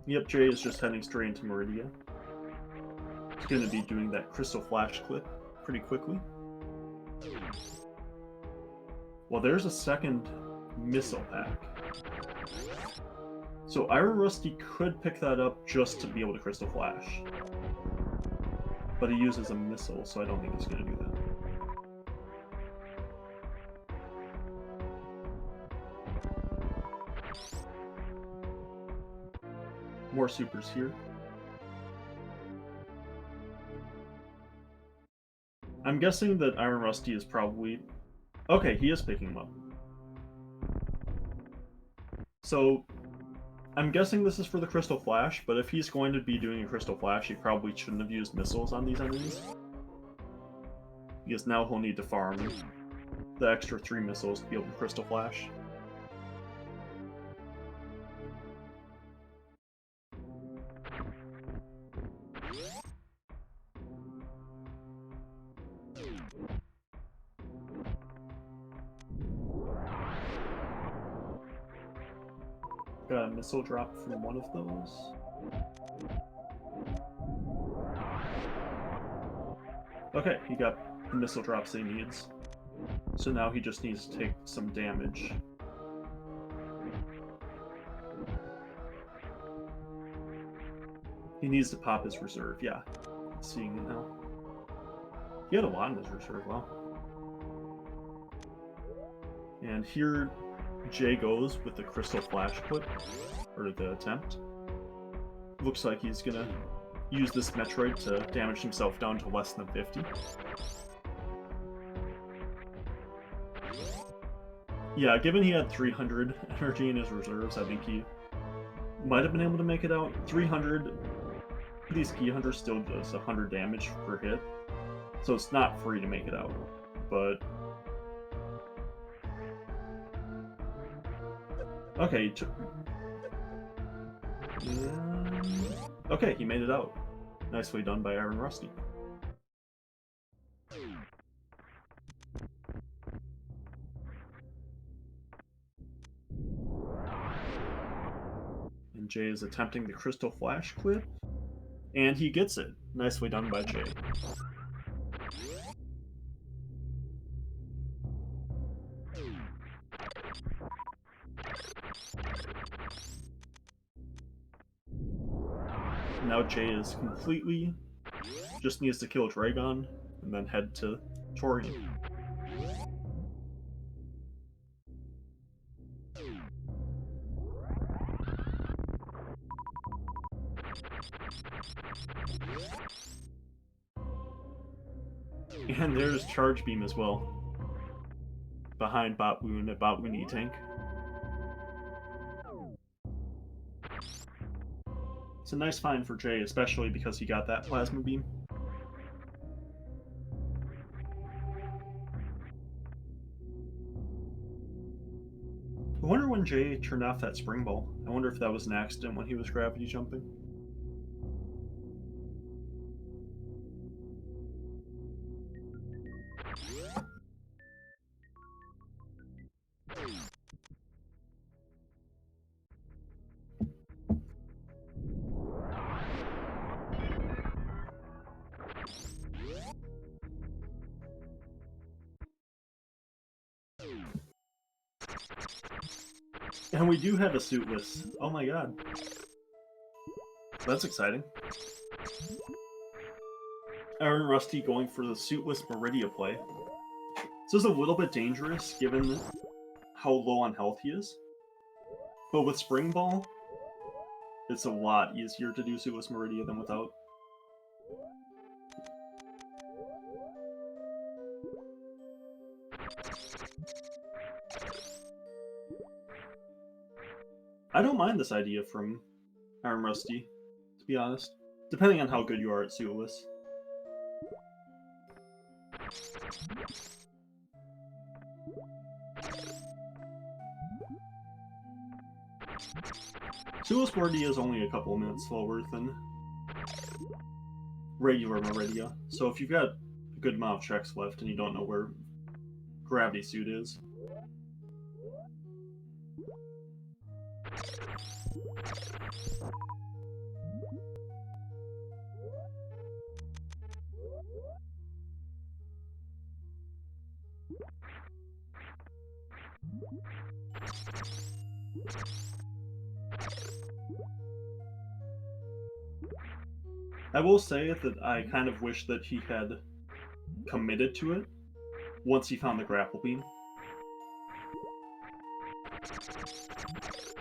Yep, Jay is just heading straight into Meridia. He's going to be doing that Crystal Flash clip pretty quickly. Well, there's a second missile pack. So Iron Rusty could pick that up just to be able to Crystal Flash. But he uses a missile, so I don't think he's going to do that. More supers here. I'm guessing that Iron Rusty is probably... Okay, he is picking him up. So, I'm guessing this is for the Crystal Flash, but if he's going to be doing a Crystal Flash, he probably shouldn't have used missiles on these enemies. Because now he'll need to farm the extra 3 missiles to be able to Crystal Flash. Got a missile drop from one of those. Okay, he got the missile drops he needs. So now he just needs to take some damage. He needs to pop his reserve, yeah. Seeing it now. He had a lot in his reserve, wow. And here Jay goes with the Crystal Flash clip, or the attempt. Looks like he's gonna use this Metroid to damage himself down to less than 50. Yeah, given he had 300 energy in his reserves, I think he might have been able to make it out. 300, these key hunters still does 100 damage per hit, so it's not free to make it out, but... Okay, okay, he made it out. Nicely done by Iron Rusty. And Jay is attempting the Crystal Flash clip, and he gets it. Nicely done by Jay. Now Jay is completely... just needs to kill Dragon, and then head to Torian. And there's Charge Beam as well. Behind Bot Wound at Bot Wound E-Tank. It's a nice find for Jay, especially because he got that Plasma Beam. I wonder when Jay turned off that Spring Ball. I wonder if that was an accident when he was gravity jumping. And we do have a Suitless. Oh my god. That's exciting. Iron Rusty going for the Suitless Meridia play. This is a little bit dangerous given how low on health he is. But with Spring Ball, it's a lot easier to do Suitless Meridia than without. I don't mind this idea from Iron Rusty, to be honest. Depending on how good you are at Suitless. Suitless Meridia is only a couple of minutes slower than regular Meridia, so if you've got a good amount of checks left and you don't know where Gravity Suit is, I will say that I kind of wish that he had committed to it once he found the Grapple Beam.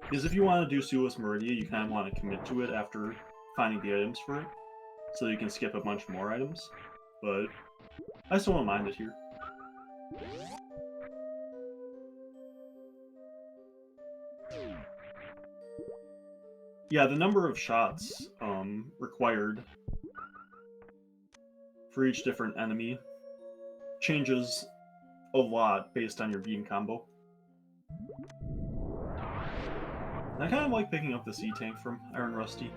Because if you want to do Suitless Meridia, you kind of want to commit to it after finding the items for it, so you can skip a bunch more items. But I still don't mind it here. Yeah, the number of shots required for each different enemy changes a lot based on your beam combo. And I kind of like picking up this E-Tank from Iron Rusty.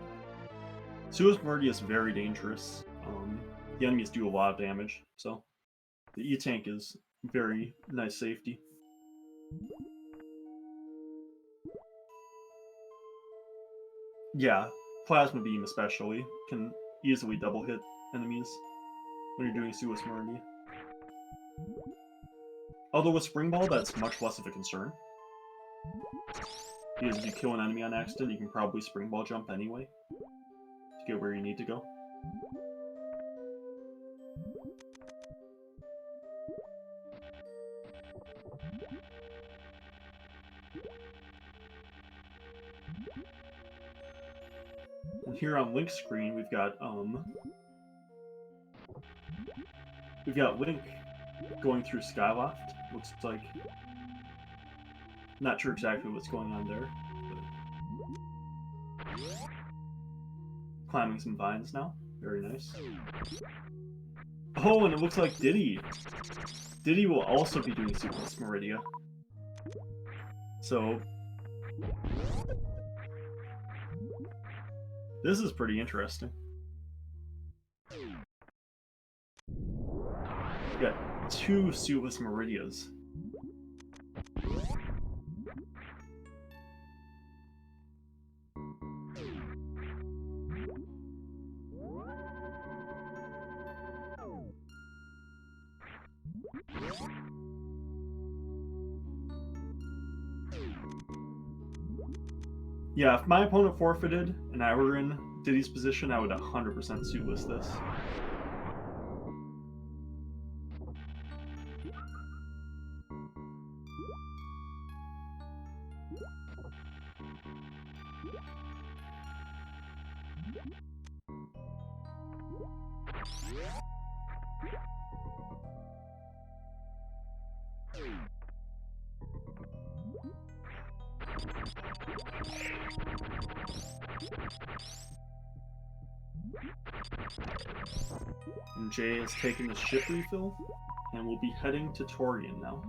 Suitless Meridia is very dangerous. The enemies do a lot of damage, so the E-Tank is very nice safety. Yeah, Plasma Beam especially can easily double hit enemies when you're doing Suitless Meridia. Although with Spring Ball, that's much less of a concern. Because if you kill an enemy on accident, you can probably Spring Ball jump anyway to get where you need to go. And here on Link's screen, we've got Link going through Skyloft. Looks like, not sure exactly what's going on there, but climbing some vines now. Very nice. Oh, and it looks like Diddy. Diddy will also be doing Suitless Meridia. So this is pretty interesting. We got 2 Suitless Meridias. Yeah, if my opponent forfeited and I were in Diddy's position, I would 100% Suitless this. And Jay has taken the ship refill, and we'll be heading to Torian now.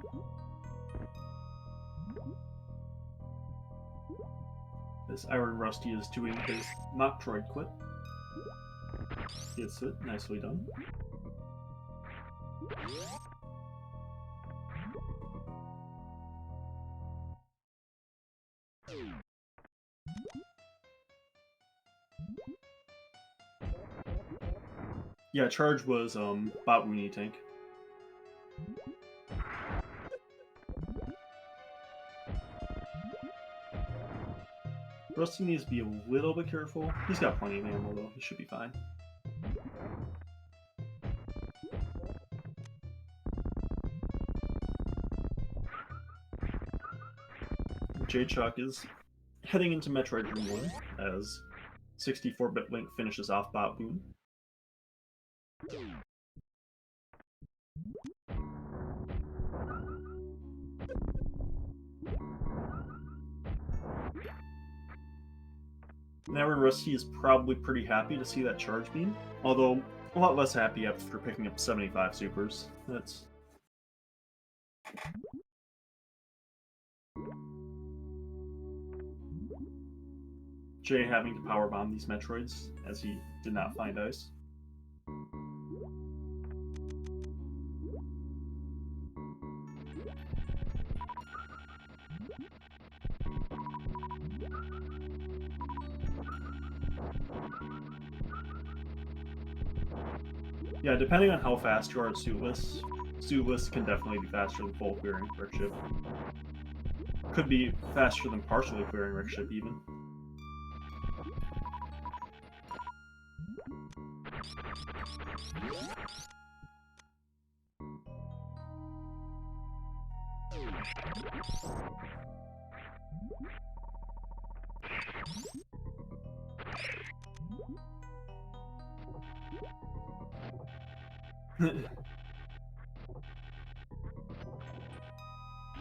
This Iron Rusty is doing his mock droid quit. Gets it, nicely done. Yeah, charge was Bot Woony tank. Rusty needs to be a little bit careful. He's got plenty of ammo though, he should be fine. Jaychalke is heading into Metroid Room 1 as 64-bit Link finishes off Bot Boon. Now Rusty is probably pretty happy to see that charge beam, although a lot less happy after picking up 75 supers. That's... Jay having to powerbomb these Metroids, as he did not find ice. Yeah, depending on how fast you are at suitless can definitely be faster than full clearing Rick Ship. Could be faster than partially clearing Rick Ship even.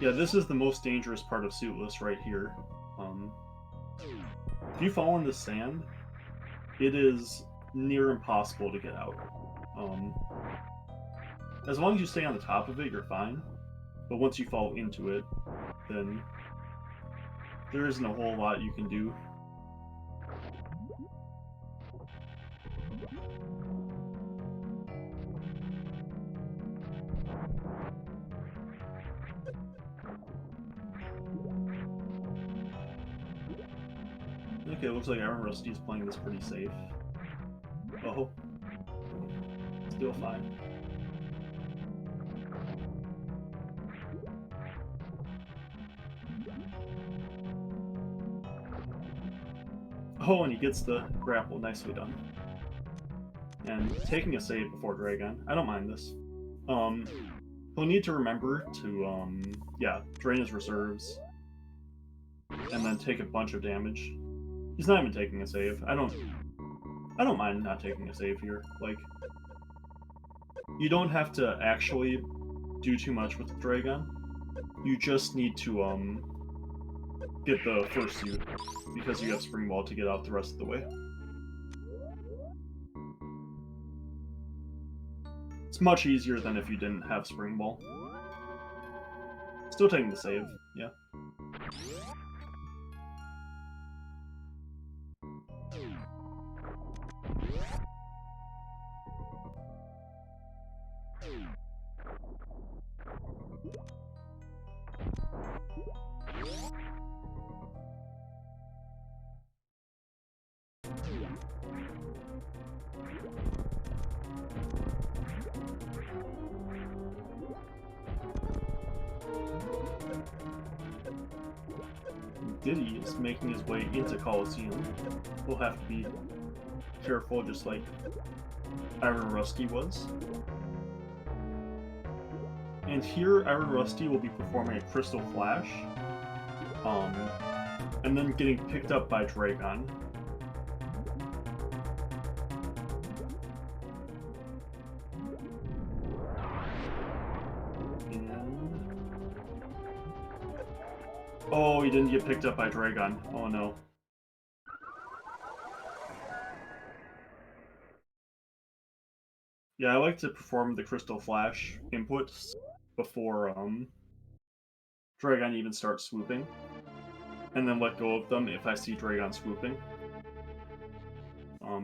Yeah, this is the most dangerous part of suitless right here. If you fall in the sand, it is near impossible to get out. As long as you stay on the top of it, you're fine. But once you fall into it, then there isn't a whole lot you can do. Okay, it looks like Iron Rusty is playing this pretty safe. Oh. Still fine. Oh, and he gets the grapple. Nicely done. And taking a save before Dragon. I don't mind this. He'll need to remember to, yeah, drain his reserves. And then take a bunch of damage. He's not even taking a save. I don't mind not taking a save here. Like, you don't have to actually do too much with the Dragon. You just need to get the first suit because you have Spring Ball to get out the rest of the way. It's much easier than if you didn't have Spring Ball. Still taking the save, yeah. Diddy is making his way into Coliseum. We'll have to be careful, just like Iron Rusty was. And here, Iron Rusty will be performing a Crystal Flash, and then getting picked up by Dragon. Oh, he didn't get picked up by Dragon. Oh no. Yeah, I like to perform the Crystal Flash inputs before Dragon even starts swooping, and then let go of them if I see Dragon swooping,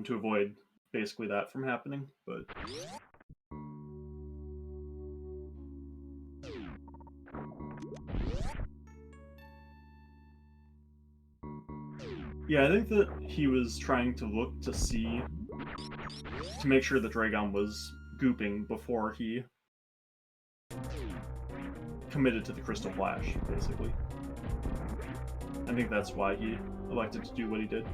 to avoid basically that from happening. But yeah, I think that he was trying to look to see, to make sure that Dragon was gooping before he committed to the Crystal Flash, basically. I think that's why he elected to do what he did.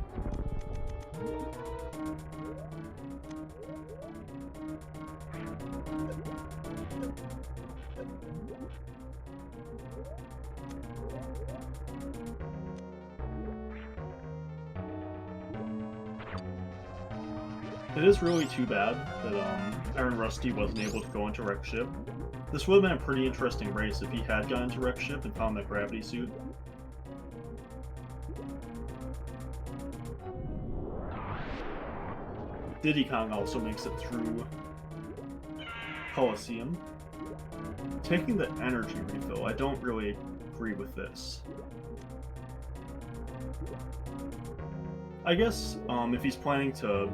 It is really too bad that Iron Rusty wasn't able to go into Wreck Ship. This would have been a pretty interesting race if he had gone into Wreck Ship and found that gravity suit. Diddy Kong also makes it through Coliseum. Taking the energy refill, I don't really agree with this. I guess if he's planning to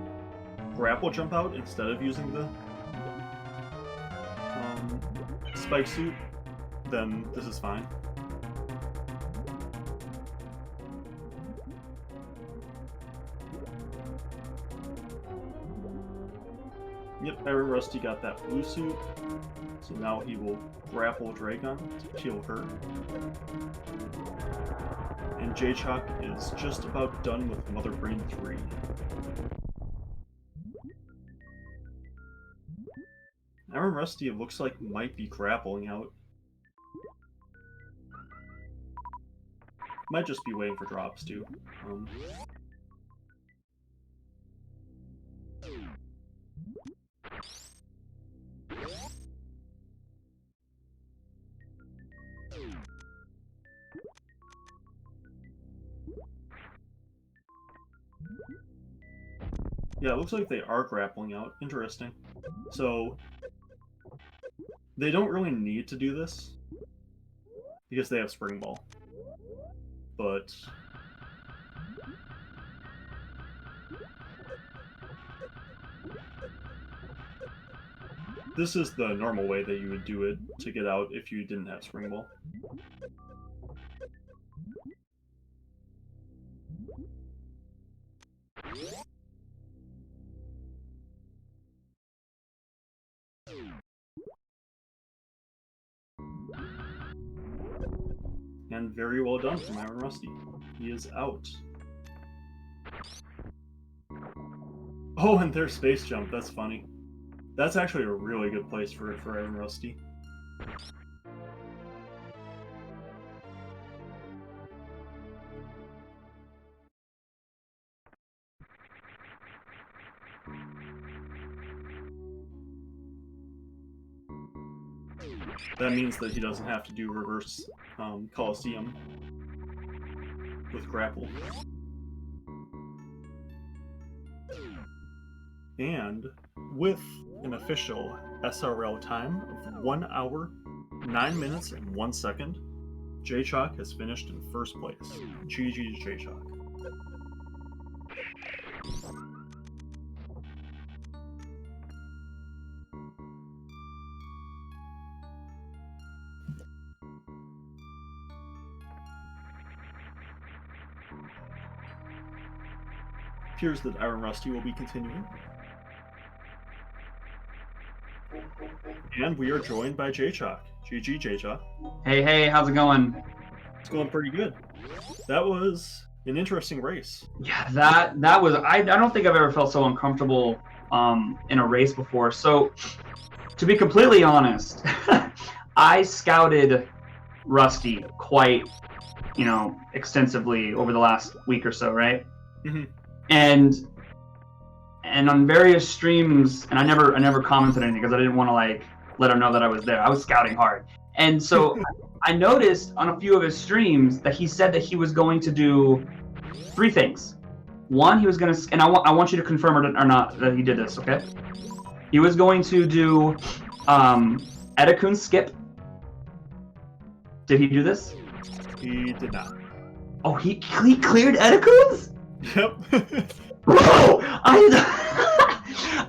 grapple jump out instead of using the spike suit, then this is fine. Yep, Iron Rusty got that blue suit, so now he will grapple Dragon to kill her. And Jaychalke is just about done with Mother Brain 3. Iron Rusty, it looks like, might be grappling out. Might just be waiting for drops, too. Yeah, it looks like they are grappling out. Interesting. So, they don't really need to do this, because they have Spring Ball. But this is the normal way that you would do it to get out if you didn't have Spring Ball. And very well done from Iron Rusty. He is out. Oh, and there's Space Jump. That's funny. That's actually a really good place for Iron Rusty. That means that he doesn't have to do reverse Coliseum with grapple. And with an official SRL time of 1 hour, 9 minutes, and 1 second, Jaychalke has finished in first place. GG to Jaychalke. Appears that Iron Rusty will be continuing. And we are joined by Jaychalke. GG, Jaychalke. Hey, how's it going? It's going pretty good. That was an interesting race. Yeah, that was. I don't think I've ever felt so uncomfortable in a race before. So, to be completely honest, I scouted Rusty quite, extensively over the last week or so, right? Mm-hmm. And on various streams, and I never commented anything because I didn't want to let him know that I was there. I was scouting hard, and so I noticed on a few of his streams that he said that he was going to do 3 things. One, he was going to, and I want you to confirm or not that he did this, okay? He was going to do Edakun skip. Did he do this? He did not. Oh, he cleared Edakun's? Yep. Bro,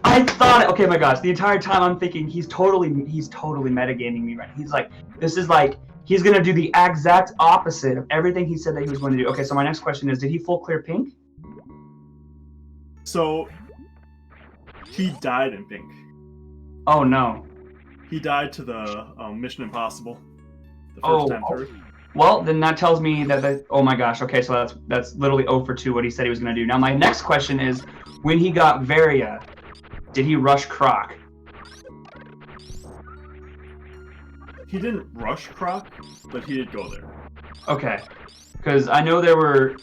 I thought, okay, my gosh, the entire time I'm thinking he's totally metagaming me, right? He's like, this is like, he's gonna do the exact opposite of everything he said that he was going to do. Okay, so my next question is, did he full clear pink? So, he died in pink. Oh no. He died to the Mission Impossible the first time through. Well, then that tells me that oh my gosh, okay, so that's literally 0 for 2 what he said he was going to do. Now my next question is, when he got Varia, did he rush Croc? He didn't rush Croc, but he did go there. Okay, because I know there were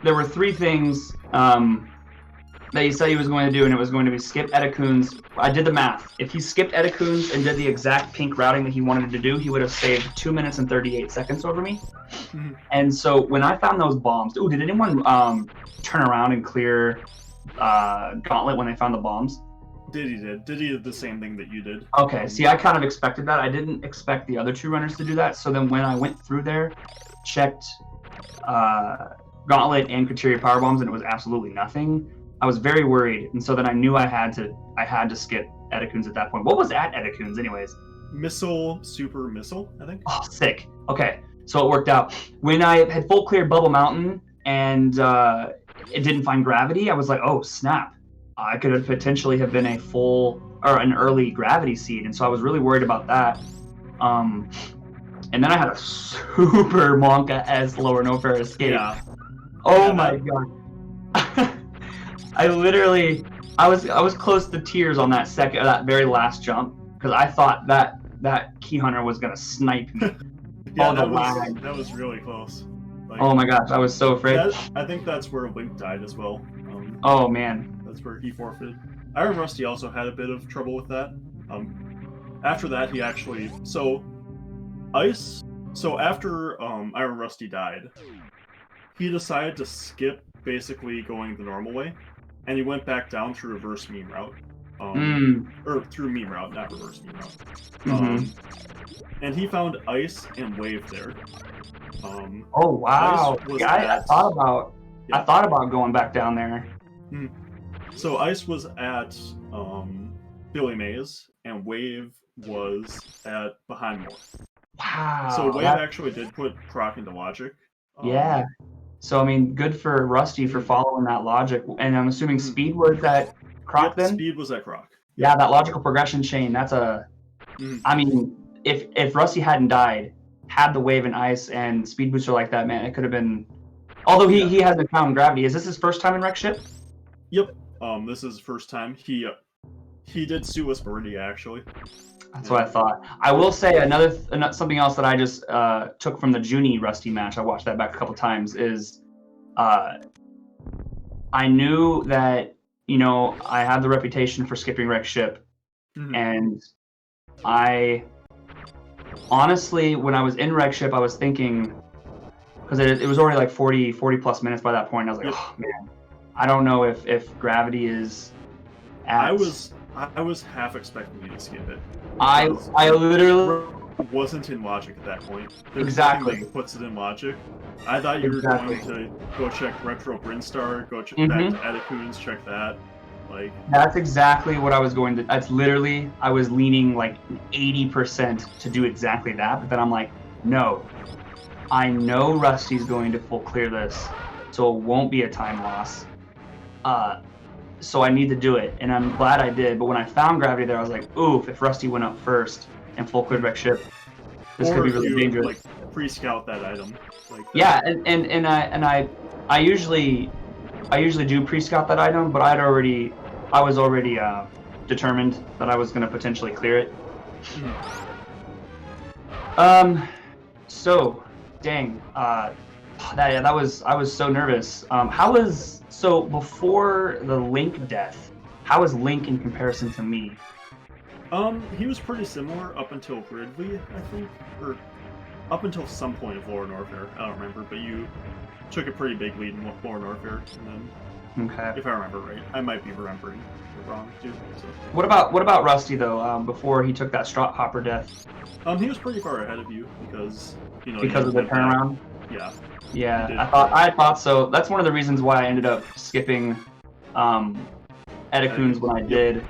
3 things that he said he was going to do, and it was going to be skip Edakun's. I did the math. If he skipped Edakun's and did the exact pink routing that he wanted to do, he would have saved 2 minutes and 38 seconds over me. Mm-hmm. And so when I found those bombs, did anyone turn around and clear Gauntlet when they found the bombs? Diddy did. Diddy did the same thing that you did. Okay, see, I kind of expected that. I didn't expect the other 2 runners to do that. So then when I went through there, checked Gauntlet and Kateria power bombs, and it was absolutely nothing. I was very worried, and so then I knew I had to skip Edakun's at that point. What was at Edakun's anyways? Super missile, I think. Oh, sick. Okay, so it worked out. When I had full cleared Bubble Mountain and it didn't find gravity, I was like, oh snap! I could have potentially have been an early gravity seed, and so I was really worried about that. And then I had a super Monka-esque lower no fair escape. Yeah. Oh my god. I was close to tears on that very last jump because I thought that Key Hunter was gonna snipe me. Yeah, that was really close. Like, oh my gosh, I was so afraid. I think that's where Link died as well. Oh man. That's where he forfeited. Iron Rusty also had a bit of trouble with that. After that, he actually Ice. So after Iron Rusty died, he decided to skip basically going the normal way. And he went back down through reverse meme route. Or through meme route, not reverse meme route. And he found Ice and Wave there. Oh wow! I thought about going back down there. So Ice was at Billy Mays, and Wave was at Behind More. Wow! So Wave actually did put Croc into logic. Yeah. So I mean, good for Rusty for following that logic, and I'm assuming Speed was at Croc then. Speed was at Croc. Yeah, that logical progression chain. That's I mean, if Rusty hadn't died, had the Wave and Ice and Speed booster like that, man, it could have been. Although he hasn't found gravity. Is this his first time in Wreck Ship? Yep. This is his first time. He did Sueless Meridia actually. That's what I thought. I will say something else that I just took from the Junie Rusty match. I watched that back a couple times. Is I knew that I had the reputation for skipping Wreck Ship, and I honestly, when I was in Wreck Ship, I was thinking because it was already like 40 plus minutes by that point. I was like, oh man, I don't know if gravity is. I was half expecting you to skip it. I literally wasn't in logic at that point. Exactly. That puts it in logic. I thought you were going to go check Retro Brinstar, go check back to Edakun's, check that. Like that's exactly what I was going to. That's literally I was leaning like 80% to do exactly that, but then I'm like, no, I know Rusty's going to full clear this, so it won't be a time loss. So I need to do it, and I'm glad I did. But when I found gravity there, I was like, oof, if Rusty went up first and full cleared Wreck Ship, this could be really dangerous. Like pre-scout that item. Like that. Yeah, and I usually do pre-scout that item, but I was already determined that I was going to potentially clear it. So, dang, I was so nervous. So before the Link death, how was Link in comparison to me? He was pretty similar up until Gridley, I think. Or up until some point of Lower Norfair. I don't remember, but you took a pretty big lead in Lower Norfair, and then, Okay. if I remember right, I might be remembering it wrong too. So. What about Rusty though? Before he took that Strop Hopper death. He was pretty far ahead of you because Because of the turnaround. Yeah. Yeah, I thought so. That's one of the reasons why I ended up skipping Edakuns when I did,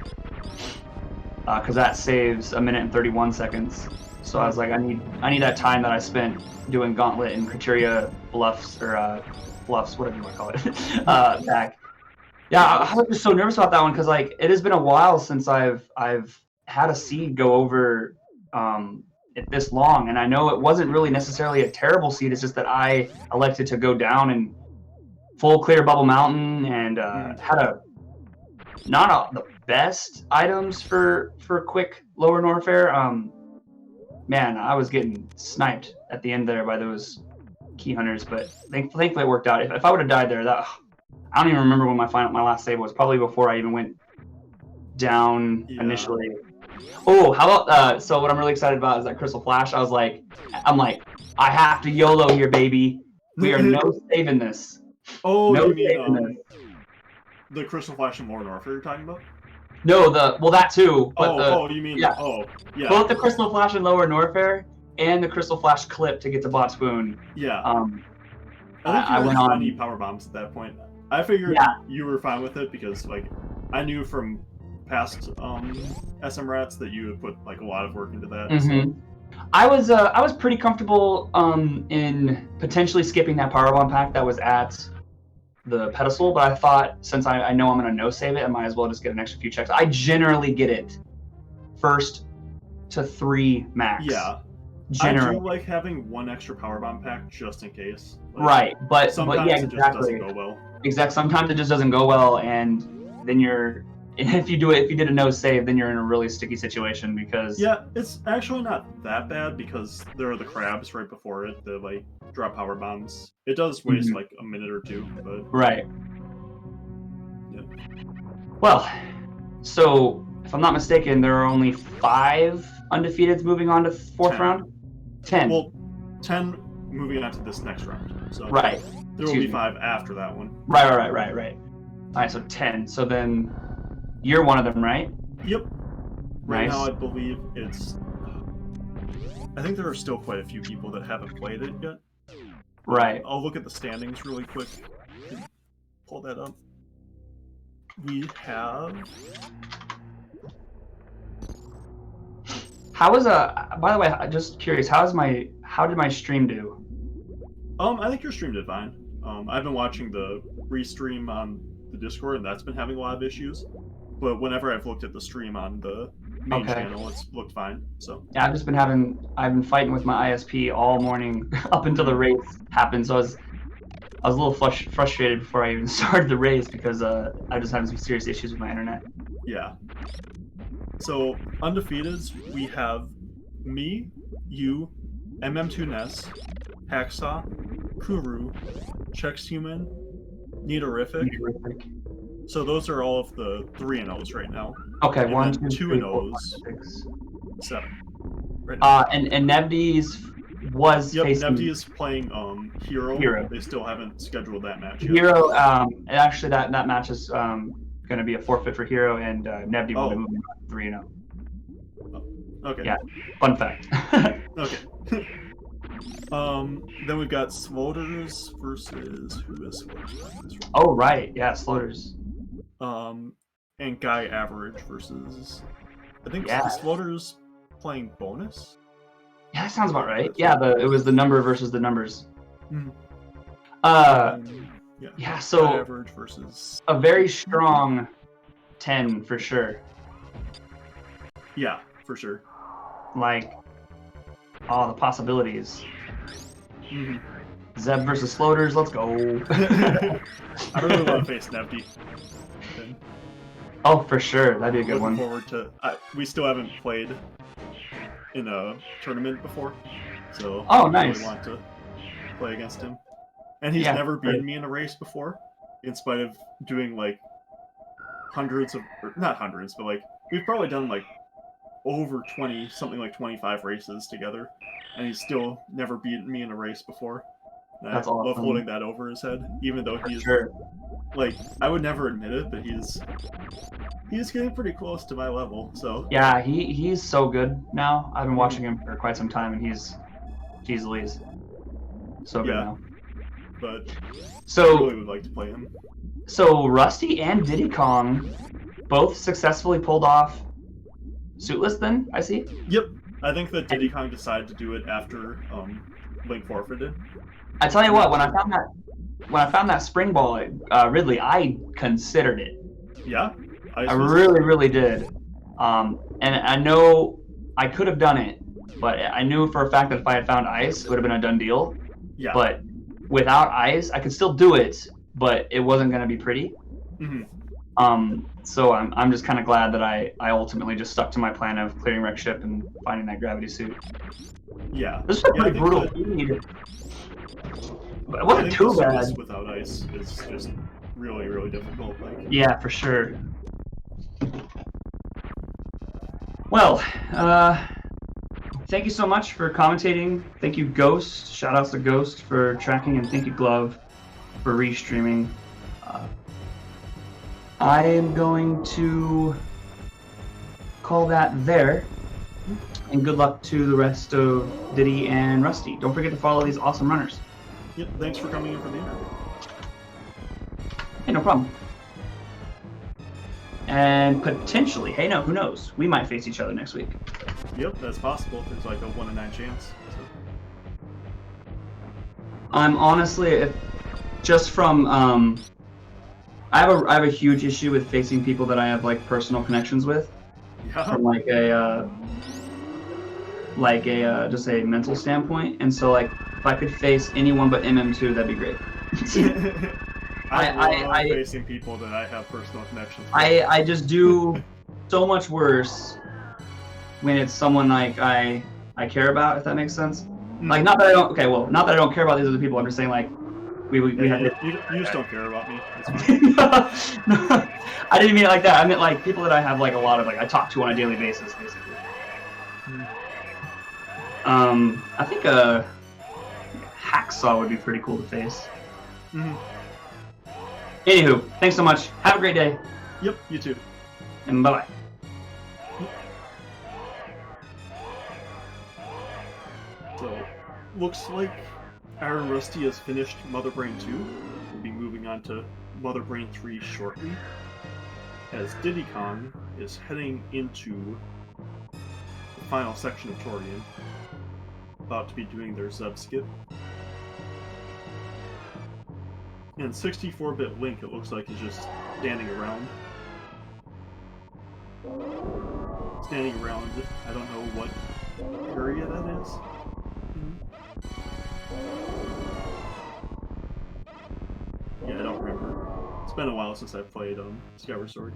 because that saves 1 minute and 31 seconds. So I was like, I need that time that I spent doing Gauntlet and Criteria bluffs or bluffs, whatever you want to call it, back. Yeah, I was just so nervous about that one because like it has been a while since I've had a seed go over it this long, and I know it wasn't really necessarily a terrible seed. It's just that I elected to go down and full clear Bubble Mountain and had not the best items for quick Lower Norfair. Man, I was getting sniped at the end there by those key hunters, but thankfully it worked out. If I would have died there, I don't even remember when my last save was. Probably before I even went down initially. Oh, how about so what I'm really excited about is that Crystal Flash. I'm like, I have to YOLO here, baby. We are no saving this. Oh, no you mean the Crystal Flash and Lower Norfair you're talking about? No, that too. But you mean yeah. Both the Crystal Flash and Lower Norfair and the Crystal Flash clip to get to Bot Spoon. Yeah. I went on. Need power bombs at that point. I figured you were fine with it because like I knew from past SMRATs that you would put like a lot of work into that. Mm-hmm. So. I was pretty comfortable in potentially skipping that power bomb pack that was at the pedestal, but I thought since I know I'm gonna no save it, I might as well just get an extra few checks. I generally get it first to 3 max. Yeah. Generally. I do like having 1 extra power bomb pack just in case. Like, right, but sometimes it just doesn't go well. Exactly. Sometimes it just doesn't go well, and then if you did a no save, then you're in a really sticky situation because it's actually not that bad because there are the crabs right before it that like drop power bombs. It does waste like a minute or two, but right. Yeah. Well, so if I'm not mistaken, there are only 5 undefeateds moving on to 4th round. 10. Well, 10 moving on to this next round. So right. There will be 5 after that one. Right. All right, so 10. So then you're one of them, right? Yep. Right nice. now, I believe I think there are still quite a few people that haven't played it yet. Right. I'll look at the standings really quick and pull that up. We have... by the way, just curious, how did my stream do? I think your stream did fine. I've been watching the restream on the Discord, and that's been having a lot of issues. But whenever I've looked at the stream on the main channel, it's looked fine. So yeah, I've been fighting with my ISP all morning up until the race happened. So I was a little frustrated before I even started the race because I just having some serious issues with my internet. Yeah. So undefeateds, we have me, you, MM2 Ness, Hacksaw, Kuru, Chex Human, Neaterific. So those are all of the 3-0s right now. Okay, and 1, 2 2, 3, 2-0s. 4, 5, 6. 7. Right now. And Nevdy's was facing... Nevdy is playing Hero. They still haven't scheduled that match yet. Hero, and actually that match is going to be a forfeit for Hero, and Nevdy will be moving on 3-0. Okay. Yeah, fun fact. Okay. Then we've got Sloters versus who is Sloters? Oh right, yeah, Sloters. And Guy Average versus I think Sloters playing bonus. Yeah, that sounds about right. Yeah, it was the number versus the numbers. Mm-hmm. So Guy Average versus a very strong 10 for sure. Yeah, for sure. Like all the possibilities. Mm-hmm. Zeb versus Sloters, let's go. I really want to face Nevdy. Oh, for sure, that'd be a good one. Looking forward to. We still haven't played in a tournament before, so nice. I really want to play against him. And he's never beaten me in a race before, in spite of doing like not hundreds, but like we've probably done like over 20, something like 25 races together, and he's still never beaten me in a race before. And That's I love awesome. holding that over his head, even though For he's sure. like, I would never admit it, but he's getting pretty close to my level. So Yeah, he's so good now. I've been watching him for quite some time, and he's Louise. So good yeah, now. but So I really would like to play him. So Rusty and Diddy Kong both successfully pulled off suitless. Then I see. Yep, I think that Diddy Kong decided to do it after Link forfeited. I tell you what, when I found that spring ball at Ridley, I considered it. Yeah, I really did. And I know I could have done it, but I knew for a fact that if I had found ice, it would have been a done deal. Yeah. But without ice, I could still do it, but it wasn't going to be pretty. So I'm just kind of glad that I ultimately just stuck to my plan of clearing wreck ship and finding that gravity suit. Yeah. This is a pretty brutal feed. But it wasn't too bad. Without ice is just really, really difficult. Like. Yeah, for sure. Well, thank you so much for commentating. Thank you, Ghost. Shout outs to Ghost for tracking, and thank you, Glove, for restreaming. I am going to call that there. And good luck to the rest of Diddy and Rusty. Don't forget to follow these awesome runners. Yep, thanks for coming in for the interview. Hey, no problem. And potentially, hey, no, who knows? We might face each other next week. Yep, that's possible. There's like a 1 in 9 chance. So. I'm honestly, just from, I have a huge issue with facing people that I have like personal connections with. Yeah. From just a mental standpoint, and so like if I could face anyone but MM2, that'd be great. I love facing people that I have personal connections with. I just do so much worse when it's someone like I care about, if that makes sense. Like not that I don't care about these other people. I'm just saying like we have you just don't care about me. No, I didn't mean it like that. I meant like people that I have like a lot of like I talk to on a daily basis, basically. I think a hacksaw would be pretty cool to face. Anywho, thanks so much. Have a great day. Yep, you too. And bye-bye. So, looks like Iron Rusty has finished Mother Brain 2. We'll be moving on to Mother Brain 3 shortly, as Diddy Kong is heading into the final section of Torian, about to be doing their Zeb skip. And 64-bit Link, it looks like, is just standing around. I don't know what area that is. Yeah, I don't remember. It's been a while since I've played Skyward Sword.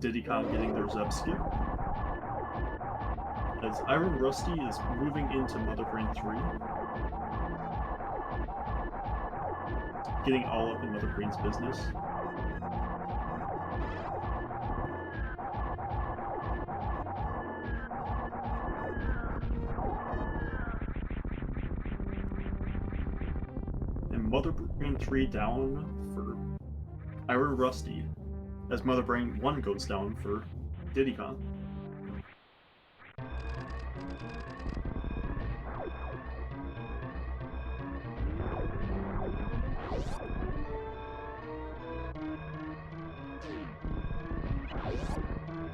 Diddy Kong getting their Zeb skip. As Iron Rusty is moving into Mother Brain 3. Getting all up in Mother Brain's business. And Mother Brain 3 down for Iron Rusty, as Mother Brain 1 goes down for Diddy Kong.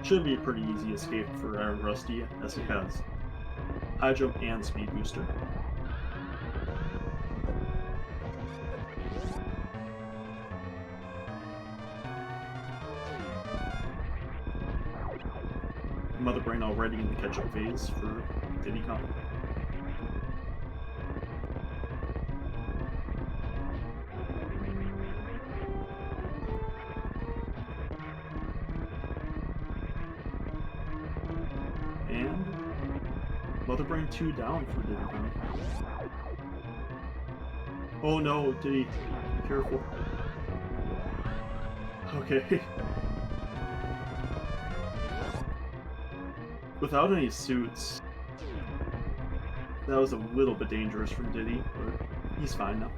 Should be a pretty easy escape for Iron Rusty, as he has high jump and speed booster. Mother Brain already in the catch-up phase for Diddy Kong. And Mother Brain 2 down for Diddy Kong. Oh no, Diddy. Be careful. Okay. Without any suits, that was a little bit dangerous from Diddy, but he's fine now.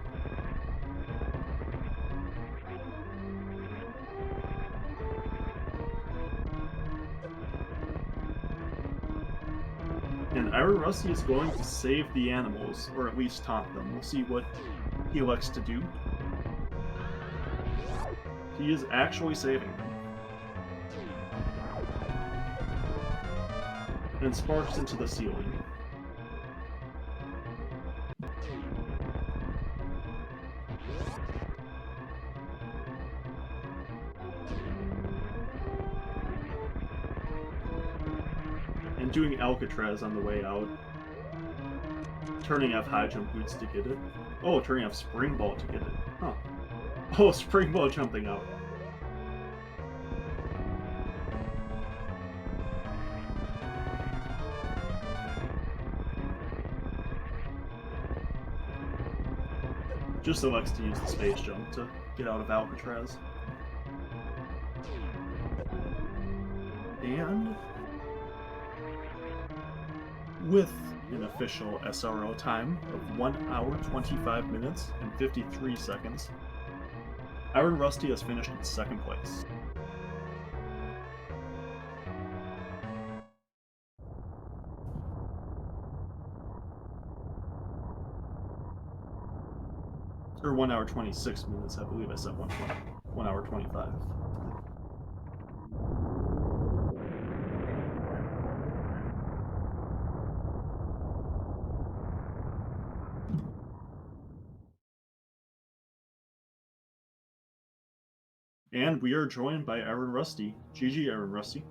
And Iron Rusty is going to save the animals, or at least taunt them. We'll see what he elects to do. He is actually saving them. And sparks into the ceiling. And doing Alcatraz on the way out. Turning off high jump boots to get it. Oh, turning off spring ball to get it. Huh. Oh, spring ball jumping out. Just elects to use the space jump to get out of Alcatraz. And with an official SRO time of 1 hour, 25 minutes, and 53 seconds, Iron Rusty has finished in second place. Or 1 hour, 26 minutes, I believe I said 1 hour, 25. And we are joined by Iron Rusty. GG, Iron Rusty.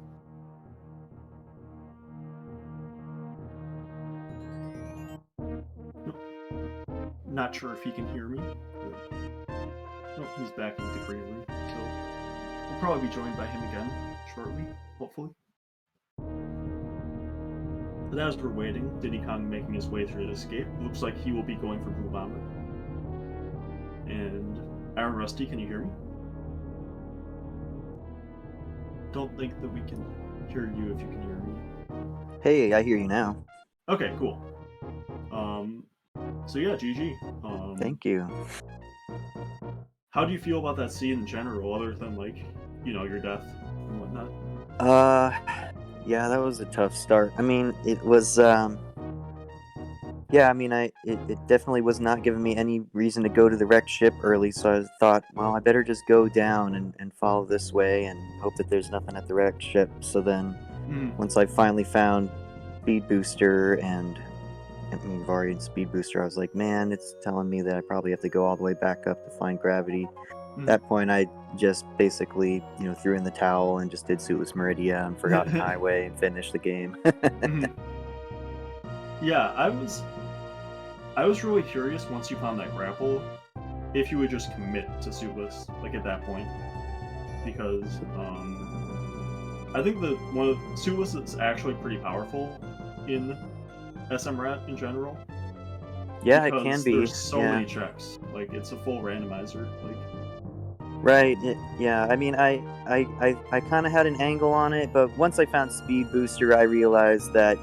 Not sure if he can hear me. Oh, he's back in the green room, so we'll probably be joined by him again shortly, hopefully. But as we're waiting, Diddy Kong making his way through the escape. Looks like he will be going for Blue Bomber. And Iron Rusty, can you hear me? Don't think that we can hear you if you can hear me. Hey, I hear you now. Okay, cool. So yeah, GG. Thank you. How do you feel about that scene in general, other than, like, you know, your death and whatnot? Yeah, that was a tough start. I mean, it was, yeah, I mean, it definitely was not giving me any reason to go to the wrecked ship early, so I thought, well, I better just go down and follow this way and hope that there's nothing at the wrecked ship. So then, once I finally found Speed Booster and Varied Speed Booster, I was like, man, it's telling me that I probably have to go all the way back up to find gravity. At that point, I just basically, threw in the towel and just did Suitless Meridia and Forgotten Highway and finished the game. Yeah, I was really curious once you found that grapple, if you would just commit to Suitless, like, at that point. Because, I think that Suitless is actually pretty powerful in SMRAT in general. Yeah, it can be. There's so many checks. Like, it's a full randomizer. Like, right. Yeah. I mean, I kind of had an angle on it, but once I found Speed Booster, I realized that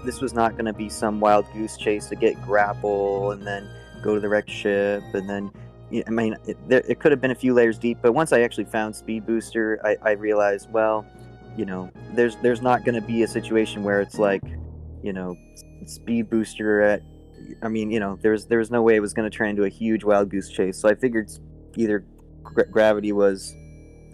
this was not going to be some wild goose chase to get grapple and then go to the wrecked ship, and then I mean, it could have been a few layers deep. But once I actually found Speed Booster, I realized, well, there's not going to be a situation where it's like, Speed Booster at, I mean, there was no way it was going to turn into a huge wild goose chase. So I figured either gravity was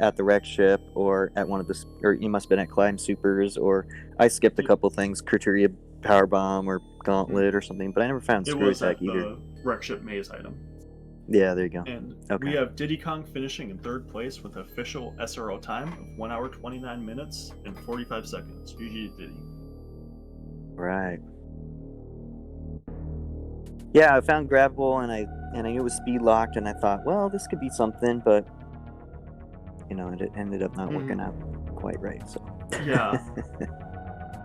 at the wrecked ship or at one of the, or you must have been at Climb Supers, or I skipped a couple things, Criteria Power Bomb or Gauntlet or something, but I never found Screw Attack either. It was the wrecked ship maze item. Yeah, there you go. And we have Diddy Kong finishing in third place with official SRO time of 1 hour, 29 minutes, and 45 seconds. GG Diddy. Right. Yeah, I found grapple and I knew it was speed locked, and I thought, well, this could be something, but it ended up not working out quite right. So yeah,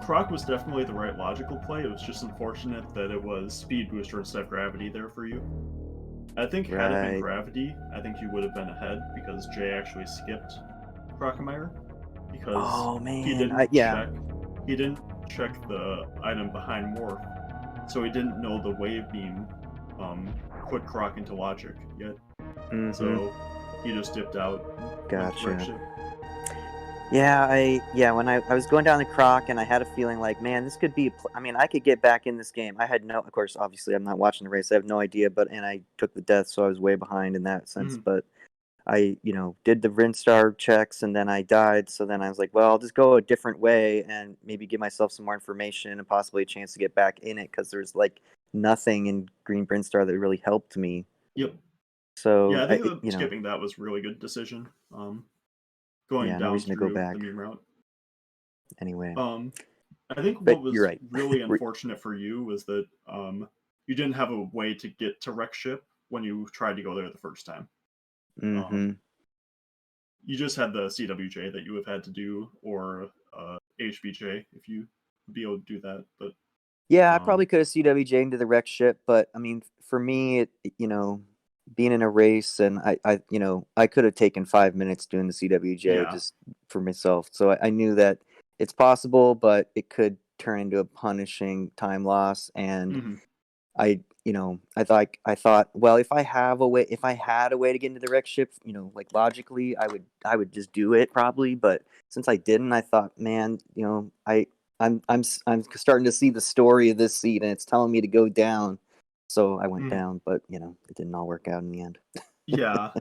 Croc was definitely the right logical play. It was just unfortunate that it was speed booster instead of gravity there for you. I think had it been Right. gravity, I think you would have been ahead because Jay actually skipped Crocomire because Oh he man. didn't Yeah. check he didn't check the item behind Morph, so he didn't know the wave beam put Croc into logic yet. Mm-hmm. So he just dipped out and went to wreck Gotcha. ship. Yeah, when I was going down the Croc and I had a feeling like, man, this could be I mean, I could get back in this game. I had no, of course, obviously I'm not watching the race. I have no idea, and I took the death, so I was way behind in that sense, Mhm. but I, did the Rinstar checks and then I died, so then I was like, well, I'll just go a different way and maybe give myself some more information and possibly a chance to get back in it because there's like nothing in Green Brinstar that really helped me. Yep. Yeah, So, I think that skipping that was really good decision. Going yeah, no down reason to go through the back meme route. anyway. I think But what you're was right. really unfortunate for you was that you didn't have a way to get to wreck ship when you tried to go there the first time. Mm-hmm. You just had the CWJ that you would have had to do, or HBJ if you would be able to do that. But Yeah, I probably could have CWJ into the wreck ship, but I mean, for me, being in a race and I could have taken 5 minutes doing the CWJ yeah, just for myself. So I knew that it's possible, but it could turn into a punishing time loss. And hmm I thought, well, if I had a way to get into the wreck ship, like logically, I would just do it probably. But since I didn't, I thought, man, I'm starting to see the story of this seed, and it's telling me to go down. So I went down, but it didn't all work out in the end. yeah,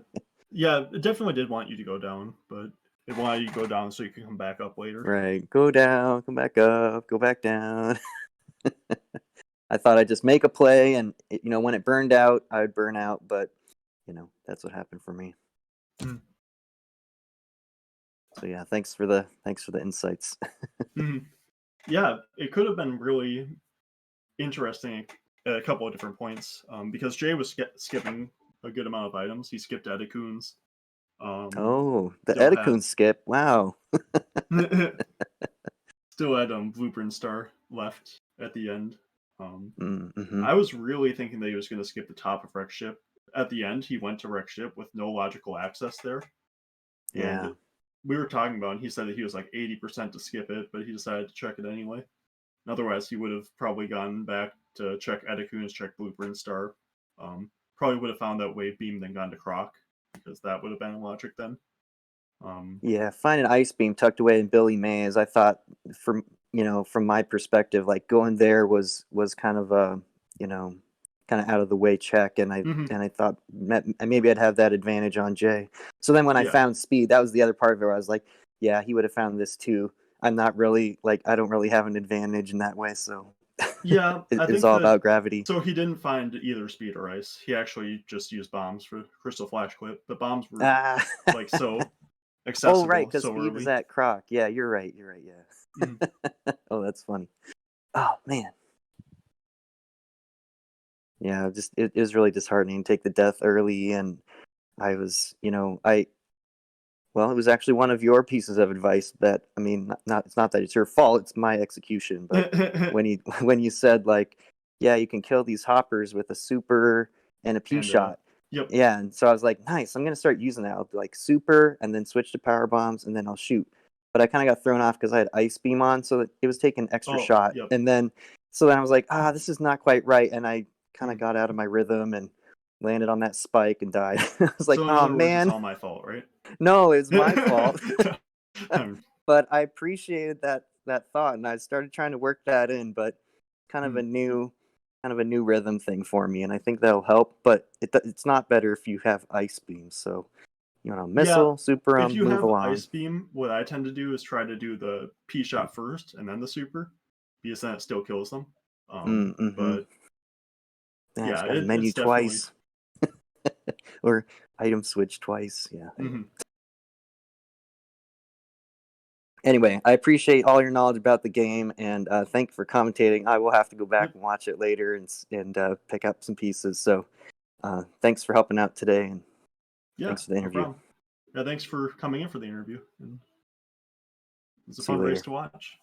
yeah. It definitely did want you to go down, but it wanted you to go down so you could come back up later. Right, go down, come back up, go back down. I thought I'd just make a play, and when it burned out, I would burn out. But that's what happened for me. Mm. So yeah, thanks for the insights. hmm Yeah, it could have been really interesting at a couple of different points because Jay was skipping a good amount of items. He skipped Edikuns. Oh, the Still had Edikun skip! Wow. still had Blueprint Star left at the end. Mm-hmm. I was really thinking that he was going to skip the top of Wreck Ship. At the end, he went to Wreck Ship with no logical access there, and Yeah. we were talking about. And he said that he was like 80% to skip it, but he decided to check it anyway. Otherwise, he would have probably gone back to check Edikuns, check Blueprint Star. Probably would have found that wave beam, then gone to Croc because that would have been logic then. Yeah, finding Ice Beam tucked away in Billy Mays, I thought from my perspective, like going there was kind of a, kind of out of the way check, and Mhm. I thought maybe I'd have that advantage on Jay. So then when I Yeah, found Speed, that was the other part of it where I was like, yeah, he would have found this too. I'm not really I don't really have an advantage in that way, so yeah. I it's think all that about gravity. so he didn't find either speed or ice. He actually just used bombs for Crystal Flash Clip, but bombs were Ah, like so oh right, accessible because so Speed was early. at Croc. Yeah, you're right. You're right. Mhm. Yeah. Oh, that's funny. Oh man. Yeah, just it was really disheartening to take the death early, and I was, well, it was actually one of your pieces of advice that I mean, not it's not that it's your fault, it's my execution, but when you when you said like, yeah, you can kill these hoppers with a super and a P and shot. yep. Yeah, and so I was like, nice, I'm gonna start using that. I'll be like super and then switch to power bombs and then I'll shoot. But I kind of got thrown off because I had ice beam on, so that it was taking extra Oh, shot. yep. And then so then I was like, this is not quite right, and I kind of Mhm. got out of my rhythm and landed on that spike and died. I was like, So in oh other words, it's man, all my fault, right? no, it's my fault. Um, But I appreciated that thought, and I started trying to work that in, but kind of mm. a new rhythm thing for me, and I think that'll help. But it's not better if you have ice beams. So Yeah, missile, super, if you move have along. Ice Beam, what I tend to do is try to do the P shot first and then the super, because then it still kills them. Mm-hmm. But Yeah, I yeah, just got to it's menu definitely. twice or item switch twice. Yeah. Anyway. Mhm. Anyway, I appreciate all your knowledge about the game, and thank you for commentating. I will have to go back Yep. and watch it later and pick up some pieces. So thanks for helping out today, and Yeah, thanks for the no interview. problem. Yeah, thanks for coming in for the interview. And it was a See you fun race later. to watch.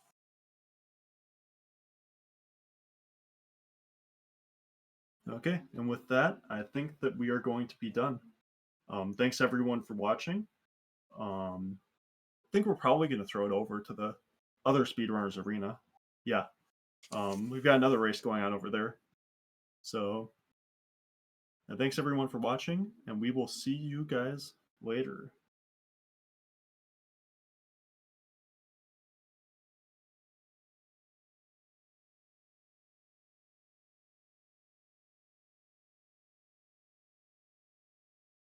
Okay, and with that, I think that we are going to be done. Thanks everyone for watching. I think we're probably going to throw it over to the other Speedrunners Arena. Yeah. We've got another race going on over there. So, thanks everyone for watching, and we will see you guys later.